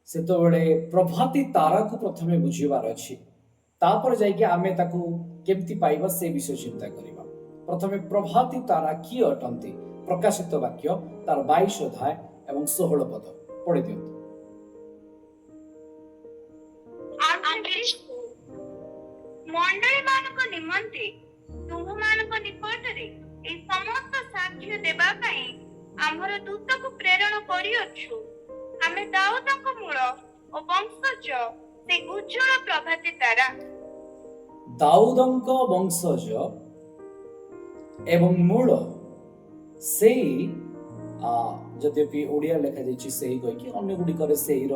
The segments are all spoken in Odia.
ସେତେବେଳେ ପ୍ରଭାତୀ ତାରାକୁ ପ୍ରଥମେ ବୁଝିବାର ଅଛି, ତାପରେ ଯାଇକି ଆମେ ତାକୁ କେମିତି ପାଇବା ସେ ବିଷୟ ଚିନ୍ତା କରିବା। ପ୍ରଥମେ ପ୍ରଭାତୀ ତାରା କିଏ ଅଟନ୍ତି? ପ୍ରକାଶିତ ବାକ୍ୟ ତାର 22 ଅଧ୍ୟାୟ ଏବଂ 16 ପଦ ପଢି ଦିଅନ୍ତୁ। ମଣ୍ଡଳୀ ମାନଙ୍କ ନିମନ୍ତେ ତୁମମାନଙ୍କ ନିକଟରେ ଏହି ସମସ୍ତ ସାକ୍ଷ୍ୟ ଦେବା ପାଇଁ ଆମର ଦୂତକୁ ପ୍ରେରଣ କରିଅଛୁ। ଆମେ ଦାଉଦଙ୍କ ମୂଳ ଓ ବଂଶଜ ସେ ଉଜ୍ଜଳ ପ୍ରଭାତୀ ତାରା। ଦାଉଦଙ୍କ ବଂଶଜ ଏବଂ ମୂଳ ସେଇ ଯଦ୍ୟପି ଓଡ଼ିଆ ଲେଖାଯାଇଛି ସେହି କହିକି, ଅନ୍ୟ ଗୁଡ଼ିକରେ ସେଇର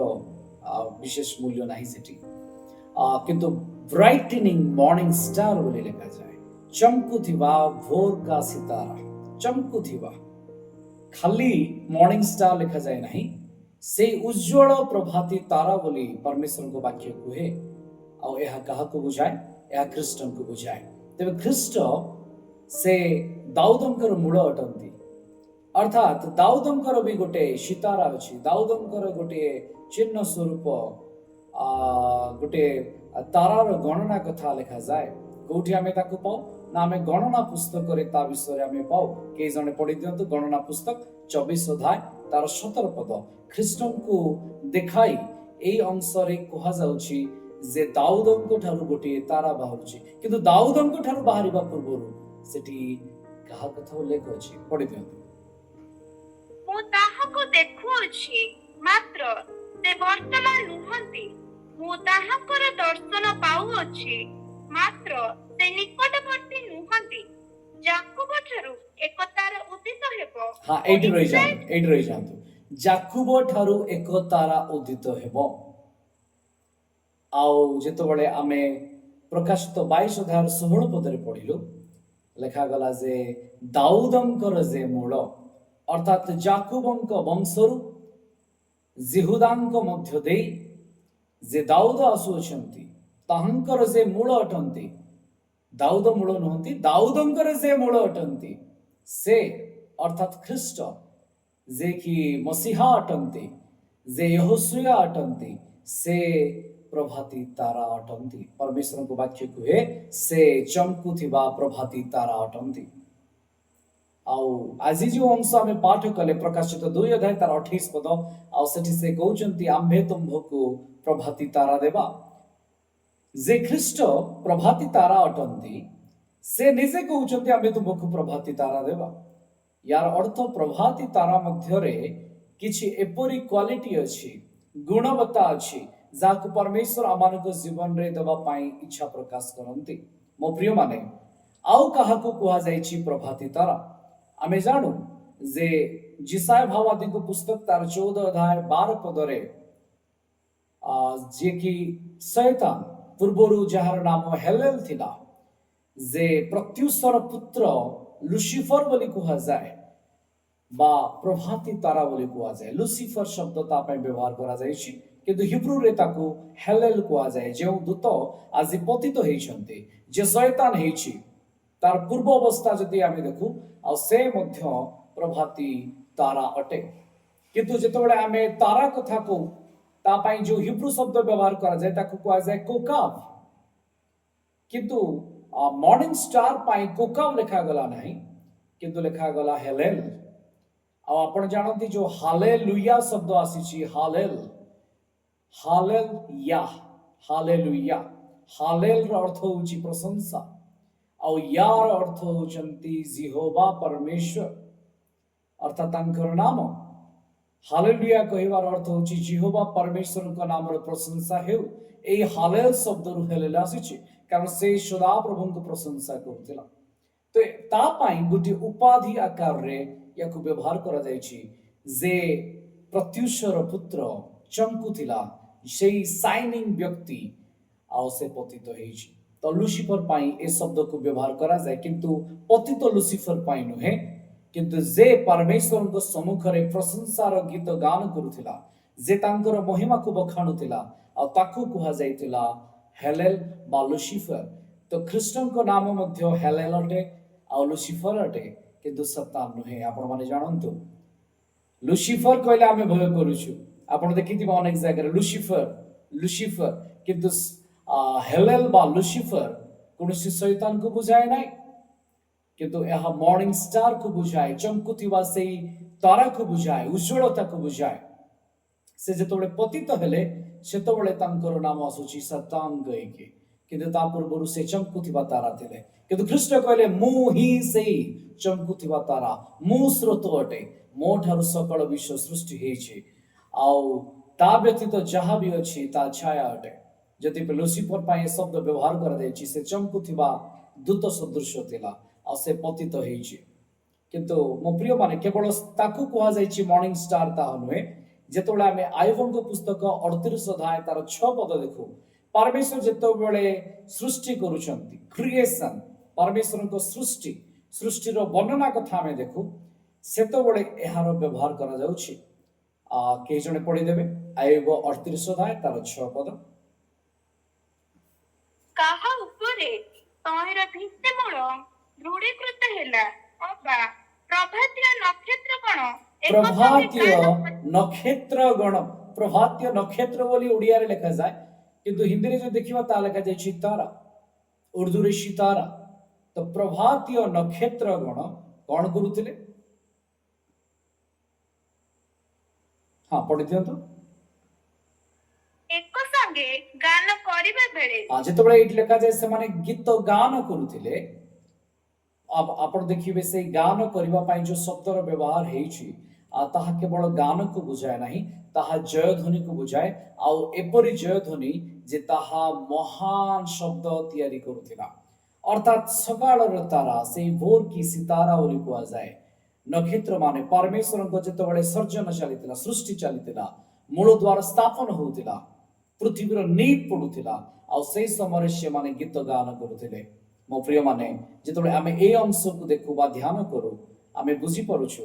ବିଶେଷ ମୂଲ୍ୟ ନାହିଁ ସେଠି, କିନ୍ତୁ ବ୍ରାଇଟନିଂ ମର୍ଣ୍ଣିଂ ଷ୍ଟାର ବୋଲି ଲେଖାଯାଏ। ଚମକୁଥିବା ଭୋର କା ସିତାରା, ଚମକୁଥିବା, ଖାଲି ମର୍ଣ୍ଣିଂ ଷ୍ଟାର ଲେଖାଯାଏ ନାହିଁ, ସେଇ ଉଜ୍ଜଳ ପ୍ରଭାତୀ ତାରା ବୋଲି ପରମେଶ୍ୱରଙ୍କ ବାକ୍ୟ କୁହେ। ଆଉ ଏହା କାହାକୁ ବୁଝାଏ? ଏହା ଖ୍ରୀଷ୍ଟଙ୍କୁ ବୁଝାଏ। ତେବେ ଖ୍ରୀଷ୍ଟ ସେ ଦାଉଦଙ୍କର ମୂଳ ଅଟନ୍ତି, ଅର୍ଥାତ୍ ଦାଉଦଙ୍କର ବି ଗୋଟେ ସିତାରା ଅଛି, ଦାଉଦଙ୍କର ଗୋଟିଏ ଚିହ୍ନ ସ୍ୱରୂପ ଗୋଟେ ତାରାର ଗଣନା କଥା ଲେଖାଯାଏ। କୋଉଠି ଆମେ ତାକୁ ପାଉ? ନା ଆମେ ଗଣନା ପୁସ୍ତକରେ ତା ବିଷୟରେ ଆମେ ପାଉ। କେହି ଜଣେ ପଢି ଦିଅନ୍ତୁ ଗଣନା ପୁସ୍ତକ 24 ଅଧ୍ୟାୟ ତାର 17 ପଦ। ଖ୍ରୀଷ୍ଟଙ୍କୁ ଦେଖାଇ ଏଇ ଅଂଶରେ କୁହାଯାଉଛି ଯେ ଦାଉଦଙ୍କ ଠାରୁ ଗୋଟିଏ ତାରା ବାହାରୁଛି, କିନ୍ତୁ ଦାଉଦଙ୍କ ଠାରୁ ବାହାରିବା ପୂର୍ବରୁ ସେଠି କାହା କଥା ଉଲ୍ଲେଖ ଅଛି? ପଢି ଦିଅନ୍ତୁ। ମୁଁ ତାହାକୁ ଦେଖୁଅଛି, ମାତ୍ର ସେ ବର୍ତ୍ତମାନ ନୁହନ୍ତି। ମୁଁ ତାହାଙ୍କର ଦର୍ଶନ ପାଉଅଛି, ମାତ୍ର ସେ ନିକଟବର୍ତ୍ତୀ ନୁହନ୍ତି। ଯାକୁବ ଠାରୁ ଏକ ତାରା ଉଦିତ ହେବ। ଏଇଠି ରହିଯାଆନ୍ତୁ। ଯାକୁବ ଠାରୁ ଏକ ତାରା ଉଦିତ ହେବ। ଆଉ ଯେତେବେଳେ ଆମେ ପ୍ରକାଶିତ 22 ଅଧ୍ୟାୟର 16 ପଦରେ ପଢିଲୁ, ଲେଖାଗଲା ଯେ ଦାଉଦଙ୍କର ଯେ ମୂଳ, ଅର୍ଥାତ୍ ଯାକୁବଙ୍କ ବଂଶରୁ ଜିହୁଦାଙ୍କ ମଧ୍ୟ ଦେଇ ଯେ ଦାଉଦ ଆସୁଅଛନ୍ତି, ତାହାଙ୍କର ଯେ ମୂଳ ଅଟନ୍ତି, ଦାଉଦ ମୂଳ ନୁହନ୍ତି, ଦାଉଦଙ୍କର ଯେ ମୂଳ ଅଟନ୍ତି, ସେ ଅର୍ଥାତ୍ ଖ୍ରୀଷ୍ଟ, ଯେ କି ମସିହା ଅଟନ୍ତି, ଯେ ୟେହୋଶୁଆ ଅଟନ୍ତି, ସେ ପ୍ରଭାତୀ ତାରା ଅଟନ୍ତି। ପରମେଶ୍ୱରଙ୍କ ବାକ୍ୟ କୁହେ ସେ ଚମକୁଥିବା ପ୍ରଭାତୀ ତାରା ଅଟନ୍ତି। ଆଉ ଆଜି ଯେଉଁ ଅଂଶ ଆମେ ପାଠ କଲେ ପ୍ରକାଶିତ 2 ଅଧ୍ୟାୟ ତାର 28 ପଦ, ଆଉ ସେଠି ସେ କହୁଛନ୍ତି ଆମ୍ଭେ ତୁମ୍ଭକୁ ପ୍ରଭାତୀ ତାରା ଦେବା। ଯେ ଖ୍ରୀଷ୍ଟ ପ୍ରଭାତୀ ତାରା ଅଟନ୍ତି, ସେ ନିଜେ କହୁଛନ୍ତି ଆମ୍ଭେ ତୁମ୍ଭକୁ ପ୍ରଭାତୀ ତାରା ଦେବା। ୟାର ଅର୍ଥ ପ୍ରଭାତୀ ତାରା ମଧ୍ୟରେ କିଛି ଏପରି କ୍ୱାଲିଟି ଅଛି, ଗୁଣବତ୍ତା ଅଛି, ଯାହାକୁ ପରମେଶ୍ୱର ଆମମାନଙ୍କ ଜୀବନରେ ଦେବା ପାଇଁ ଇଚ୍ଛା ପ୍ରକାଶ କରନ୍ତି। ମୋ ପ୍ରିୟମାନେ, ଆଉ କାହାକୁ କୁହାଯାଇଛି ପ୍ରଭାତୀ ତାରା? ଆମେ ଜାଣୁ ଯେ ଯିଶାୟା ଭାବାଦୀଙ୍କ ପୁସ୍ତକ ତାର 14 ଅଧ୍ୟାୟ 12 ପଦରେ ଯିଏକି ଶୈତାନ ପୂର୍ବରୁ ଯାହାର ନାମ ହେଲେଲ ଥିଲା, ଯେ ପ୍ରତ୍ୟୁଷର ପୁତ୍ର ଲୁସିଫର ବୋଲି କୁହାଯାଏ ବା ପ୍ରଭାତୀ ତାରା ବୋଲି କୁହାଯାଏ। ଲୁସିଫର ଶବ୍ଦ ତା ପାଇଁ ବ୍ୟବହାର କରାଯାଇଛି, କିନ୍ତୁ ହିବ୍ରୁରେ ତାକୁ ହେଲେଲ କୁହାଯାଏ। ଯେଉଁ ଦୂତ ଆଜି ପତିତ ହେଇଛନ୍ତି, ଯେ ଶୈତାନ ହେଇଛି, ତାର ପୂର୍ବ ଅବସ୍ଥା ଯଦି ଆମେ ଦେଖୁ, ଆଉ ସେ ମଧ୍ୟ ପ୍ରଭାତୀ ତାରା ଅଟେ। କିନ୍ତୁ ଯେତେବେଳେ ଆମେ ତାରା କଥା କହୁ, ତା ପାଇଁ ଯେଉଁ ହିବ୍ରୁ ଶବ୍ଦ ବ୍ୟବହାର କରାଯାଏ ତାକୁ କୁହାଯାଏ କୋକାବ। କିନ୍ତୁ ମର୍ଣ୍ଣିଂ ଷ୍ଟାର ପାଇଁ କୋକାବ ଲେଖାଗଲା ନାହିଁ, କିନ୍ତୁ ଲେଖାଗଲା ହେଲେଲ। ଆଉ ଆପଣ ଜାଣନ୍ତି ଯେଉଁ ହାଲେଲୁୟା ଶବ୍ଦ ଆସିଛି, ହାଲେଲୁୟା, ହାଲେଲର ଅର୍ଥ ହେଉଛି ପ୍ରଶଂସା, ଆଉ ୟାର ଅର୍ଥ ହେଉଛନ୍ତି ଜିହୋବା ପରମେଶ୍ୱର, ଅର୍ଥାତ୍ ତାଙ୍କର ନାମ। ହାଲେଲୁୟା କହିବାର ଅର୍ଥ ହେଉଛି ଜିହୋବା ପରମେଶ୍ୱରଙ୍କ ନାମର ପ୍ରଶଂସା ହେଉ। ଏହି ହାଲେଲ ଶବ୍ଦରୁ ହେଲେଲ ଆସିଛି, କାରଣ ସେ ସଦାପ୍ରଭୁଙ୍କ ପ୍ରଶଂସା କରୁଥିଲା। ତ ତା ପାଇଁ ଗୋଟିଏ ଉପାଧି ଆକାରରେ ୟାକୁ ବ୍ୟବହାର କରାଯାଇଛି, ଯେ ପ୍ରତ୍ୟୁଷର ପୁତ୍ର ଚମକୁଥିଲା, ସେଇ ସାଇନିଂ ବ୍ୟକ୍ତି, ଆଉ ସେ ପତିତ ହେଇଛି। ତ ଲୁସିଫର ପାଇଁ ଏ ଶବ୍ଦକୁ ବ୍ୟବହାର କରାଯାଏ, କିନ୍ତୁ ପତିତ ଲୁସିଫର ପାଇଁ ନୁହେଁ, କିନ୍ତୁ ଯେ ପରମେଶ୍ୱରଙ୍କ ସମ୍ମୁଖରେ ପ୍ରଶଂସାର ଗୀତ ଗାନ କରୁଥିଲା, ଯେ ତାଙ୍କର ମହିମାକୁ ବଖାଣୁଥିଲା, ଆଉ ତାକୁ କୁହାଯାଇଥିଲା ହେଲେଲ ବା ଲୁସିଫର। ତ ଖ୍ରୀଷ୍ଟଙ୍କ ନାମ ମଧ୍ୟ ହେଲେଲ ଅଟେ ଆଉ ଲୁସିଫର ଅଟେ, କିନ୍ତୁ ସତାନ ନୁହେଁ। ଆପଣମାନେ ଜାଣନ୍ତୁ, ଲୁସିଫର କହିଲେ ଆମେ ଭୟ କରୁଛୁ, ଆପଣ ଦେଖିଥିବେ ଅନେକ ଜାଗାରେ ଲୁସିଫର ଲୁସିଫର, କିନ୍ତୁ ହେଲେଲ ବା ଲୁସିଫର କୌଣସି ଶୈତାନକୁ ବୁଝାଏ ନାହିଁ, କିନ୍ତୁ ଏହା ମର୍ଣ୍ଣିଂ ଷ୍ଟାରକୁ ବୁଝାଏ, ଚମକୁଥିବା ସେଇ ତାରାକୁ ବୁଝାଏ, ଉଜ୍ଜ୍ୱଳତାକୁ ବୁଝାଏ। ସେ ଯେତେବେଳେ ପତିତ ହେଲେ ସେତେବେଳେ ତାଙ୍କର ନାମ ଆସୁଛି ସତାନ କହିକି, କିନ୍ତୁ ତା ପୂର୍ବରୁ ସେ ଚମକୁଥିବା ତାରା ଥିଲେ। କିନ୍ତୁ ଖ୍ରୀଷ୍ଟ କହିଲେ ମୁଁ ହିଁ ସେଇ ଚମକୁଥିବା ତାରା, ମୁଁ ସ୍ରୋତ ଅଟେ, ମୋ ଠାରୁ ସକଳ ବିଶ୍ୱ ସୃଷ୍ଟି ହେଇଛି, ଆଉ ତା ବ୍ୟତୀତ ଯାହା ବି ଅଛି ତା ଛାୟା ଅଟେ। ଯଦି ଲୁସିଫର ପାଇଁ ଏ ଶବ୍ଦ ବ୍ୟବହାର କରାଯାଇଛି, ସେ ଚମକୁଥିବା ଦୂତ ସଦୃଶ ଥିଲା, ଆଉ ସେ ପତିତ ହେଇଛି। କିନ୍ତୁ ମୋ ପ୍ରିୟ ମାନେ, କେବଳ ତାକୁ କୁହାଯାଇଛି ମର୍ଣ୍ଣିଂ ଷ୍ଟାର ତାହା ନୁହେଁ। ଯେତେବେଳେ ଆମେ ଆୟୋବଙ୍କ ପୁସ୍ତକ 38 ଅଧ୍ୟାୟ ତାର 6 ପଦ ଦେଖୁ, ପରମେଶ୍ୱର ଯେତେବେଳେ ସୃଷ୍ଟି କରୁଛନ୍ତି, କ୍ରିଏସନ, ପରମେଶ୍ୱରଙ୍କ ସୃଷ୍ଟିର ବର୍ଣ୍ଣନା କଥା ଆମେ ଦେଖୁ, ସେତେବେଳେ ଏହାର ବ୍ୟବହାର କରାଯାଉଛି। କେହି ଜଣେ ପଢିଦେବେ ଆୟୋବ 38 ଅଧ୍ୟାୟ ତାର 6 ପଦ। କାହା ଉପରେ ତହିଁର ଭିତ୍ତିମୂଳ ଦୃଢ଼ୀକୃତ ହେଲା, ଅବା ପ୍ରଭାତୀୟ ନକ୍ଷତ୍ର ଗଣ ପ୍ରଭାତୀୟ ନକ୍ଷତ୍ରଗଣ, ପ୍ରଭାତୀୟ ନକ୍ଷତ୍ର ବୋଲି ଓଡ଼ିଆରେ ଲେଖାଯାଏ, କିନ୍ତୁ ହିନ୍ଦୀରେ ଯଦି ଦେଖିବା ତାହା ଲେଖାଯାଇଛି ତାରା, ଉର୍ଦ୍ଦୁରେ ସିତାରା। ତ ପ୍ରଭାତୀୟ ନକ୍ଷତ୍ରଗଣ କଣ କରୁଥିଲେ? ହଁ ପଢି ଦିଅନ୍ତୁ। ଏକ ସଙ୍ଗେ ଗାନ କରିବା ବେଳେ ଯେତେବେଳେ ଏଇଠି ଲେଖାଯାଏ ସେମାନେ ଗୀତ ଗାନ କରୁଥିଲେ, ଆପଣ ଦେଖିବେ ସେଇ ଗାନ କରିବା ପାଇଁ ଯୋଉ ଶବ୍ଦର ବ୍ୟବହାର ହେଇଛି, ତାହା କେବଳ ଗାନକୁ ବୁଝାଏ ନାହିଁ, ତାହା ଜୟଧ୍ୱନିକୁ ବୁଝାଏ, ଆଉ ଏପରି ଜୟଧ୍ୱନି ଯେ ତାହା ମହାନ ଶବ୍ଦ ତିଆରି କରୁଥିଲା। ଅର୍ଥାତ୍ ସକାଳର ତାରା, ସେଇ ଭୋର କି ସିତାରା ବୋଲି କୁହାଯାଏ। ନକ୍ଷତ୍ର ମାନେ ପରମେଶ୍ୱରଙ୍କ ଯେତେବେଳେ ସର୍ଜନ ଚାଲିଥିଲା, ସୃଷ୍ଟି ଚାଲିଥିଲା, ମୂଳ ଦ୍ୱାର ସ୍ଥାପନ ହଉଥିଲା, ପୃଥିବୀର ନିପ୍ ପଡୁଥିଲା, ଆଉ ସେଇ ସମୟରେ ସେମାନେ ଗୀତ ଗାନ କରୁଥିଲେ। ମୋ ପ୍ରିୟ ମାନେ, ଯେତେବେଳେ ଆମେ এই ଅଂଶକୁ ଦେଖୁ ବା ଧ୍ୟାନ କରୁ, ଆମେ ବୁଝିପାରୁଛୁ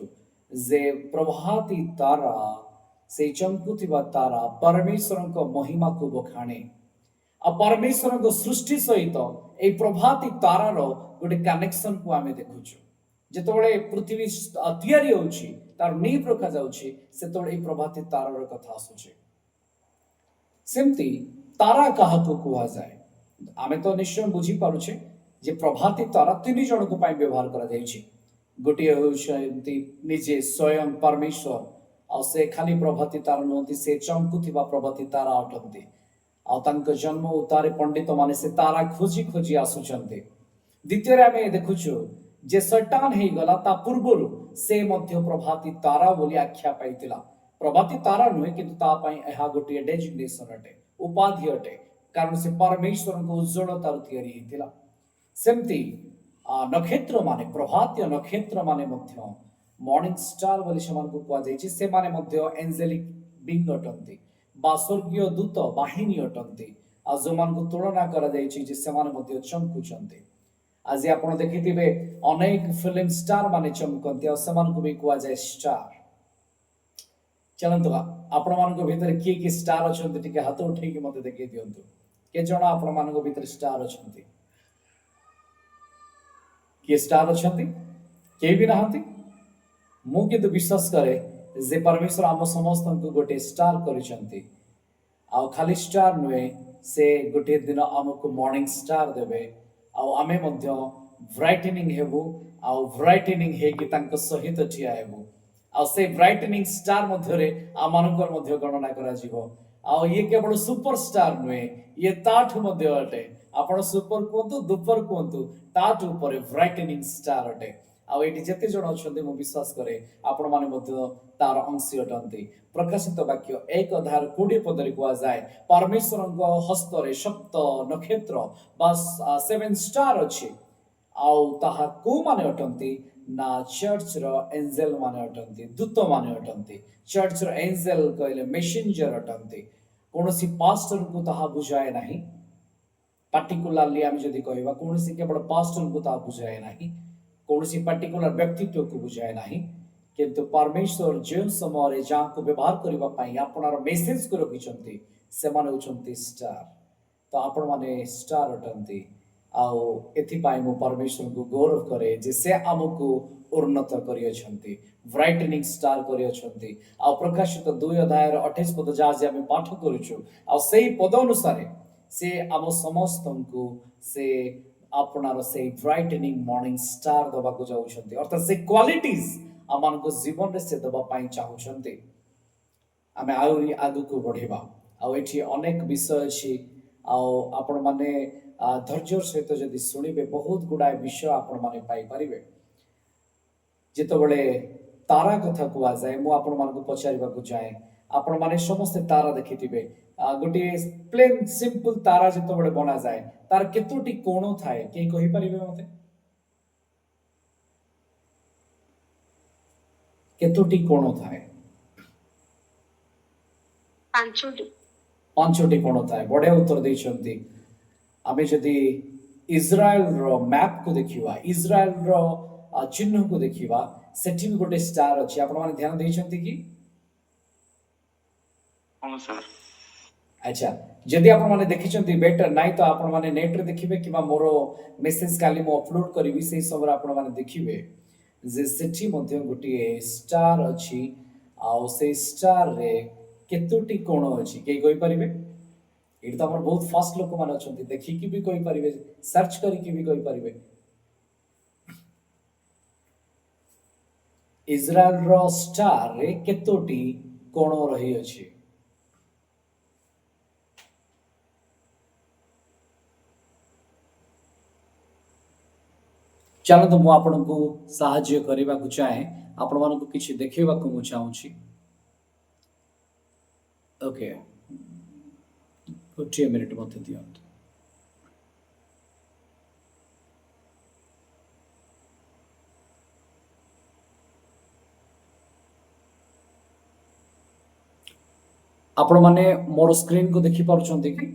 ଯେ ପ୍ରଭାତୀ ତାରା, ସେଇ ଚମକୁଥିବା ତାରା ପରମେଶ୍ୱରଙ୍କ ମହିମାକୁ ବଖାଣେ। ଆଉ ପରମେଶ୍ୱରଙ୍କ ସୃଷ୍ଟି ସହିତ ଏଇ ପ୍ରଭାତୀ ତାରାର ଗୋଟେ କନେକ୍ସନକୁ ଆମେ ଦେଖୁଛୁ। ଯେତେବେଳେ ପୃଥିବୀ ତିଆରି ହେଉଛି, ତାର ନିପ୍ ରଖାଯାଉଛି, ସେତେବେଳେ ଏଇ ପ୍ରଭାତୀ ତାରାର କଥା ଆସୁଛି। ସେମିତି ତାରା କାହାକୁ କୁହାଯାଏ? ଆମେ ତ ନିଶ୍ଚୟ ବୁଝିପାରୁଛେ ଯେ ପ୍ରଭାତୀ ତାରା 3 ଜଣଙ୍କ ପାଇଁ ବ୍ୟବହାର କରାଯାଇଛି। ଗୋଟିଏ ହେଉଛନ୍ତି ନିଜେ ସ୍ୱୟଂ ପରମେଶ୍ୱର, ଆଉ ସେ ଖାଲି ପ୍ରଭାତୀ ତାରା ନୁହନ୍ତି, ସେ ଚମକୁଥିବା ପ୍ରଭାତୀ ତାରା ଅଟନ୍ତି। ଆଉ ତାଙ୍କ ଜନ୍ମ ଉତ୍ତାରେ ପଣ୍ଡିତ ମାନେ ସେ ତାରା ଖୋଜି ଖୋଜି ଆସୁଛନ୍ତି। ଦ୍ୱିତୀୟରେ ଆମେ ଦେଖୁଛୁ ଯେ ସୈତାନ ହେଇଗଲା, ତା ପୂର୍ବରୁ ସେ ମଧ୍ୟ ପ୍ରଭାତୀ ତାରା ବୋଲି ଆଖ୍ୟା ପାଇଥିଲା। ପ୍ରଭାତୀ ତାରା ନୁହେଁ, କିନ୍ତୁ ତା ପାଇଁ ଏହା ଗୋଟିଏ ଡେଜିଗ୍ନେସନ ଅଟେ, ଉପାଧି ଅଟେ, କାରଣ ସେ ପରମେଶ୍ୱରଙ୍କ ଉଜ୍ଜ୍ୱଳତାରୁ ତିଆରି ହେଇଥିଲା। ସେମିତି ନକ୍ଷତ୍ର ମାନେ, ପ୍ରଭାତୀୟ ନକ୍ଷତ୍ର ମାନେ ମଧ୍ୟ ମର୍ଣ୍ଣିଂ ଷ୍ଟାର ବୋଲି ସେମାନଙ୍କୁ କୁହାଯାଇଛି। ସେମାନେ ମଧ୍ୟ ଏଞ୍ଜେଲିକ ବିଙ୍ଗ ଅଟନ୍ତି ବା ସ୍ୱର୍ଗୀୟ ଦୂତ ବାହିନୀ ଅଟନ୍ତି, ଆଉ ଯୋଉମାନଙ୍କୁ ତୁଳନା କରାଯାଇଛି ଯେ ସେମାନେ ମଧ୍ୟ ଚମକୁଛନ୍ତି। ଆଜି ଆପଣ ଦେଖିଥିବେ ଅନେକ ଫିଲ୍ମ ଷ୍ଟାର ମାନେ ଚମକନ୍ତି, ଆଉ ସେମାନଙ୍କୁ ବି କୁହାଯାଏ ଷ୍ଟାର। ଚାଲନ୍ତୁ, ଆପଣମାନଙ୍କ ଭିତରେ କିଏ କିଏ ଷ୍ଟାର ଅଛନ୍ତି ଟିକେ ହାତ ଉଠେଇକି ମତେ ଦେଖେଇ ଦିଅନ୍ତୁ। କେ ଜଣ ଆପଣମାନଙ୍କ ଭିତରେ ଷ୍ଟାର ଅଛନ୍ତି? କିଏ ଷ୍ଟାର ଅଛନ୍ତି? କେହି ବି ନାହାନ୍ତି? ମୁଁ କିନ୍ତୁ ବିଶ୍ୱାସ କରେ ଯେ ପରମେଶ୍ୱର ଆମ ସମସ୍ତଙ୍କୁ ଗୋଟିଏ ଷ୍ଟାର କରିଛନ୍ତି। ଆଉ ଖାଲି ଷ୍ଟାର ନୁହେଁ, ସେ ଗୋଟିଏ ଦିନ ଆମକୁ ମର୍ଣ୍ଣିଂ ଷ୍ଟାର ଦେବେ, ଆଉ ଆମେ ମଧ୍ୟ ବ୍ରାଇଟେନିଂ ହେବୁ, ଆଉ ବ୍ରାଇଟେନିଂ ହେଇକି ତାଙ୍କ ସହିତ ଠିଆ ହେବୁ। ଆଉ ସେ ବ୍ରାଇଟେନିଂ ଷ୍ଟାର ମଧ୍ୟରେ ଆମମାନଙ୍କର ମଧ୍ୟ ଗଣନା କରାଯିବ। ଆଉ ଇଏ କେବଳ ସୁପର ଷ୍ଟାର ନୁହେଁ, ଇଏ ତାଠୁ ମଧ୍ୟ ଅଟେ। ଆପଣ ସୁପର କୁହନ୍ତୁ, ଦୁପର କୁହନ୍ତୁ, ତାଠୁ ଉପରେ ବ୍ରାଇଟେନିଂ ଷ୍ଟାର ଅଟେ। ଆଉ ଏଠି ଯେତେ ଜଣ ଅଛନ୍ତି, ମୁଁ ବିଶ୍ୱାସ କରେ ଆପଣମାନେ ମଧ୍ୟ ତାର ଅଂଶୀ ଅଟନ୍ତି। ପ୍ରକାଶିତ ବାକ୍ୟ 1 ଅଧ୍ୟାୟ 20 ପଦରେ କୁହାଯାଏ, ପରମେଶ୍ୱରଙ୍କ ହସ୍ତରେ 7 ନକ୍ଷତ୍ର ବା 7 ଷ୍ଟାର ଅଛି। ଆଉ ତାହା କୋଉମାନେ ଅଟନ୍ତି? ନା ଚର୍ଚ୍ଚର ଏଞ୍ଜେଲ ମାନେ ଅଟନ୍ତି, ଦୂତ ମାନେ ଅଟନ୍ତି। ଚର୍ଚ୍ଚର ଏଞ୍ଜେଲ କହିଲେ ମେସେଞ୍ଜର ଅଟନ୍ତି। କୌଣସି ପାଷ୍ଟରଙ୍କୁ ତାହା ବୁଝାଏ ନାହିଁ। ପାର୍ଟିକୁଲାରଲି ଆମେ ଯଦି କହିବା, କୌଣସି କେବଳ ପାଷ୍ଟରଙ୍କୁ ତାହା ବୁଝାଏ ନାହିଁ, କୌଣସି ପାର୍ଟିକୁଲାର ବ୍ୟକ୍ତିତ୍ୱକୁ ବୁଝାଏ ନାହିଁ। କିନ୍ତୁ ପରମେଶ୍ୱର ଯେଉଁ ସମୟରେ ଯାହାକୁ ବ୍ୟବହାର କରିବା ପାଇଁ ଆପଣର ମେସେଜକୁ ରଖିଛନ୍ତି, ସେମାନେ ହେଉଛନ୍ତି ଷ୍ଟାର। ତ ଆପଣମାନେ ଷ୍ଟାର ଅଟନ୍ତି। ଆଉ ଏଥିପାଇଁ ମୁଁ ପରମେଶ୍ୱରଙ୍କୁ ଗୌରବ କରେ ଯେ ସେ ଆମକୁ ଉନ୍ନତ କରିଅଛନ୍ତି, ବ୍ରାଇଟନିଂ ଷ୍ଟାର କରିଅଛନ୍ତି। ଆଉ ପ୍ରକାଶିତ 2 ଅଧ୍ୟାୟର 28 ପଦ ଯାହା ଯେ ଆମେ ପାଠ କରୁଛୁ, ଆଉ ସେଇ ପଦ ଅନୁସାରେ ସେ ଆମ ସମସ୍ତଙ୍କୁ ସେ ଆପଣାର ସେଇ ବ୍ରାଇଟନିଂ ମର୍ଣ୍ଣିଂ ଷ୍ଟାର ଦେବାକୁ ଯାଉଛନ୍ତି, ଅର୍ଥାତ୍ ସେ କ୍ୱାଲିଟିଜ ଆମମାନଙ୍କ ଜୀବନରେ ସେ ଦେବା ପାଇଁ ଚାହୁଁଛନ୍ତି। ଆମେ ଆହୁରି ଆଗକୁ ବଢ଼ିବା। ଆଉ ଏଠି ଅନେକ ବିଷୟ ଅଛି, ଆଉ ଆପଣମାନେ ଧୈର୍ଯ୍ୟର ସହିତ ଯଦି ଶୁଣିବେ ବହୁତ ଗୁଡ଼ାଏ ବିଷୟ ଆପଣମାନେ ପାଇପାରିବେ। ଯେତେବେଳେ ତାରା କଥା କୁହାଯାଏ, ମୁଁ ଆପଣମାନଙ୍କୁ ପଚାରିବାକୁ ଚାହେଁ, ଆପଣମାନେ ସମସ୍ତେ ତାରା ଦେଖିଥିବେ। ଗୋଟିଏ ପ୍ଲେନ୍ ସିମ୍ପଲ ତାରା ଯେତେବେଳେ ବନାଯାଏ ତାର କେତୋଟି କୋଣ ଥାଏ, କେହି କହିପାରିବେ ମତେ? କେତୋଟି କୋଣ ଥାଏ? 5ଟି। 5ଟି କୋଣ ଥାଏ। ବଢିଆ ଉତ୍ତର ଦେଇଛନ୍ତି। ଆମେ ଯଦି ଇସ୍ରାଏଲର ମ୍ୟାପକୁ ଦେଖିବା, ଇସ୍ରାଏଲର ଚିହ୍ନକୁ ଦେଖିବା, ସେଠି ବି ଗୋଟେ ଷ୍ଟାର ଅଛି। ଆପଣମାନେ ଧ୍ୟାନ ଦେଇଛନ୍ତି କି? ହଁ ସାର୍। ଆଚ୍ଛା, ଯଦି ଆପଣମାନେ ଦେଖିଛନ୍ତି ବେଟର, ନାଇଁ ତ ଆପଣମାନେ ନେଟରେ ଦେଖିବେ କିମ୍ବା ମୋର ମେସେଜ କାଲି ମୁଁ ଅପଲୋଡ କରିବି, ସେଇ ସମୟରେ ଆପଣମାନେ ଦେଖିବେ ଯେ ସେଠି ମଧ୍ୟ ଗୋଟିଏ ଷ୍ଟାର ଅଛି। ଆଉ ସେଇ ଷ୍ଟାରରେ କେତୋଟି କୋଣ ଅଛି, କେହି କହିପାରିବେ? ଏଠି ତ ଆମର ବହୁତ ଫାଷ୍ଟ ଲୋକମାନେ ଅଛନ୍ତି, ଦେଖିକି ବି କହିପାରିବେ, ସର୍ଚ୍ଚ କରିକି ବି କହିପାରିବେ। ଇସ୍ରାଏଲର ଷ୍ଟାରରେ କେତୋଟି କୋଣ ରହିଅଛି? ଚାଲନ୍ତୁ ମୁଁ ଆପଣଙ୍କୁ ସାହାଯ୍ୟ କରିବାକୁ ଚାହେଁ, ଆପଣମାନଙ୍କୁ କିଛି ଦେଖେଇବାକୁ ମୁଁ ଚାହୁଁଛି। ଓକେ, ଗୋଟିଏ ମିନିଟ୍ ମୋତେ ଦିଅନ୍ତୁ। ଆପଣମାନେ ମୋର ସ୍କ୍ରିନକୁ ଦେଖିପାରୁଛନ୍ତି କି?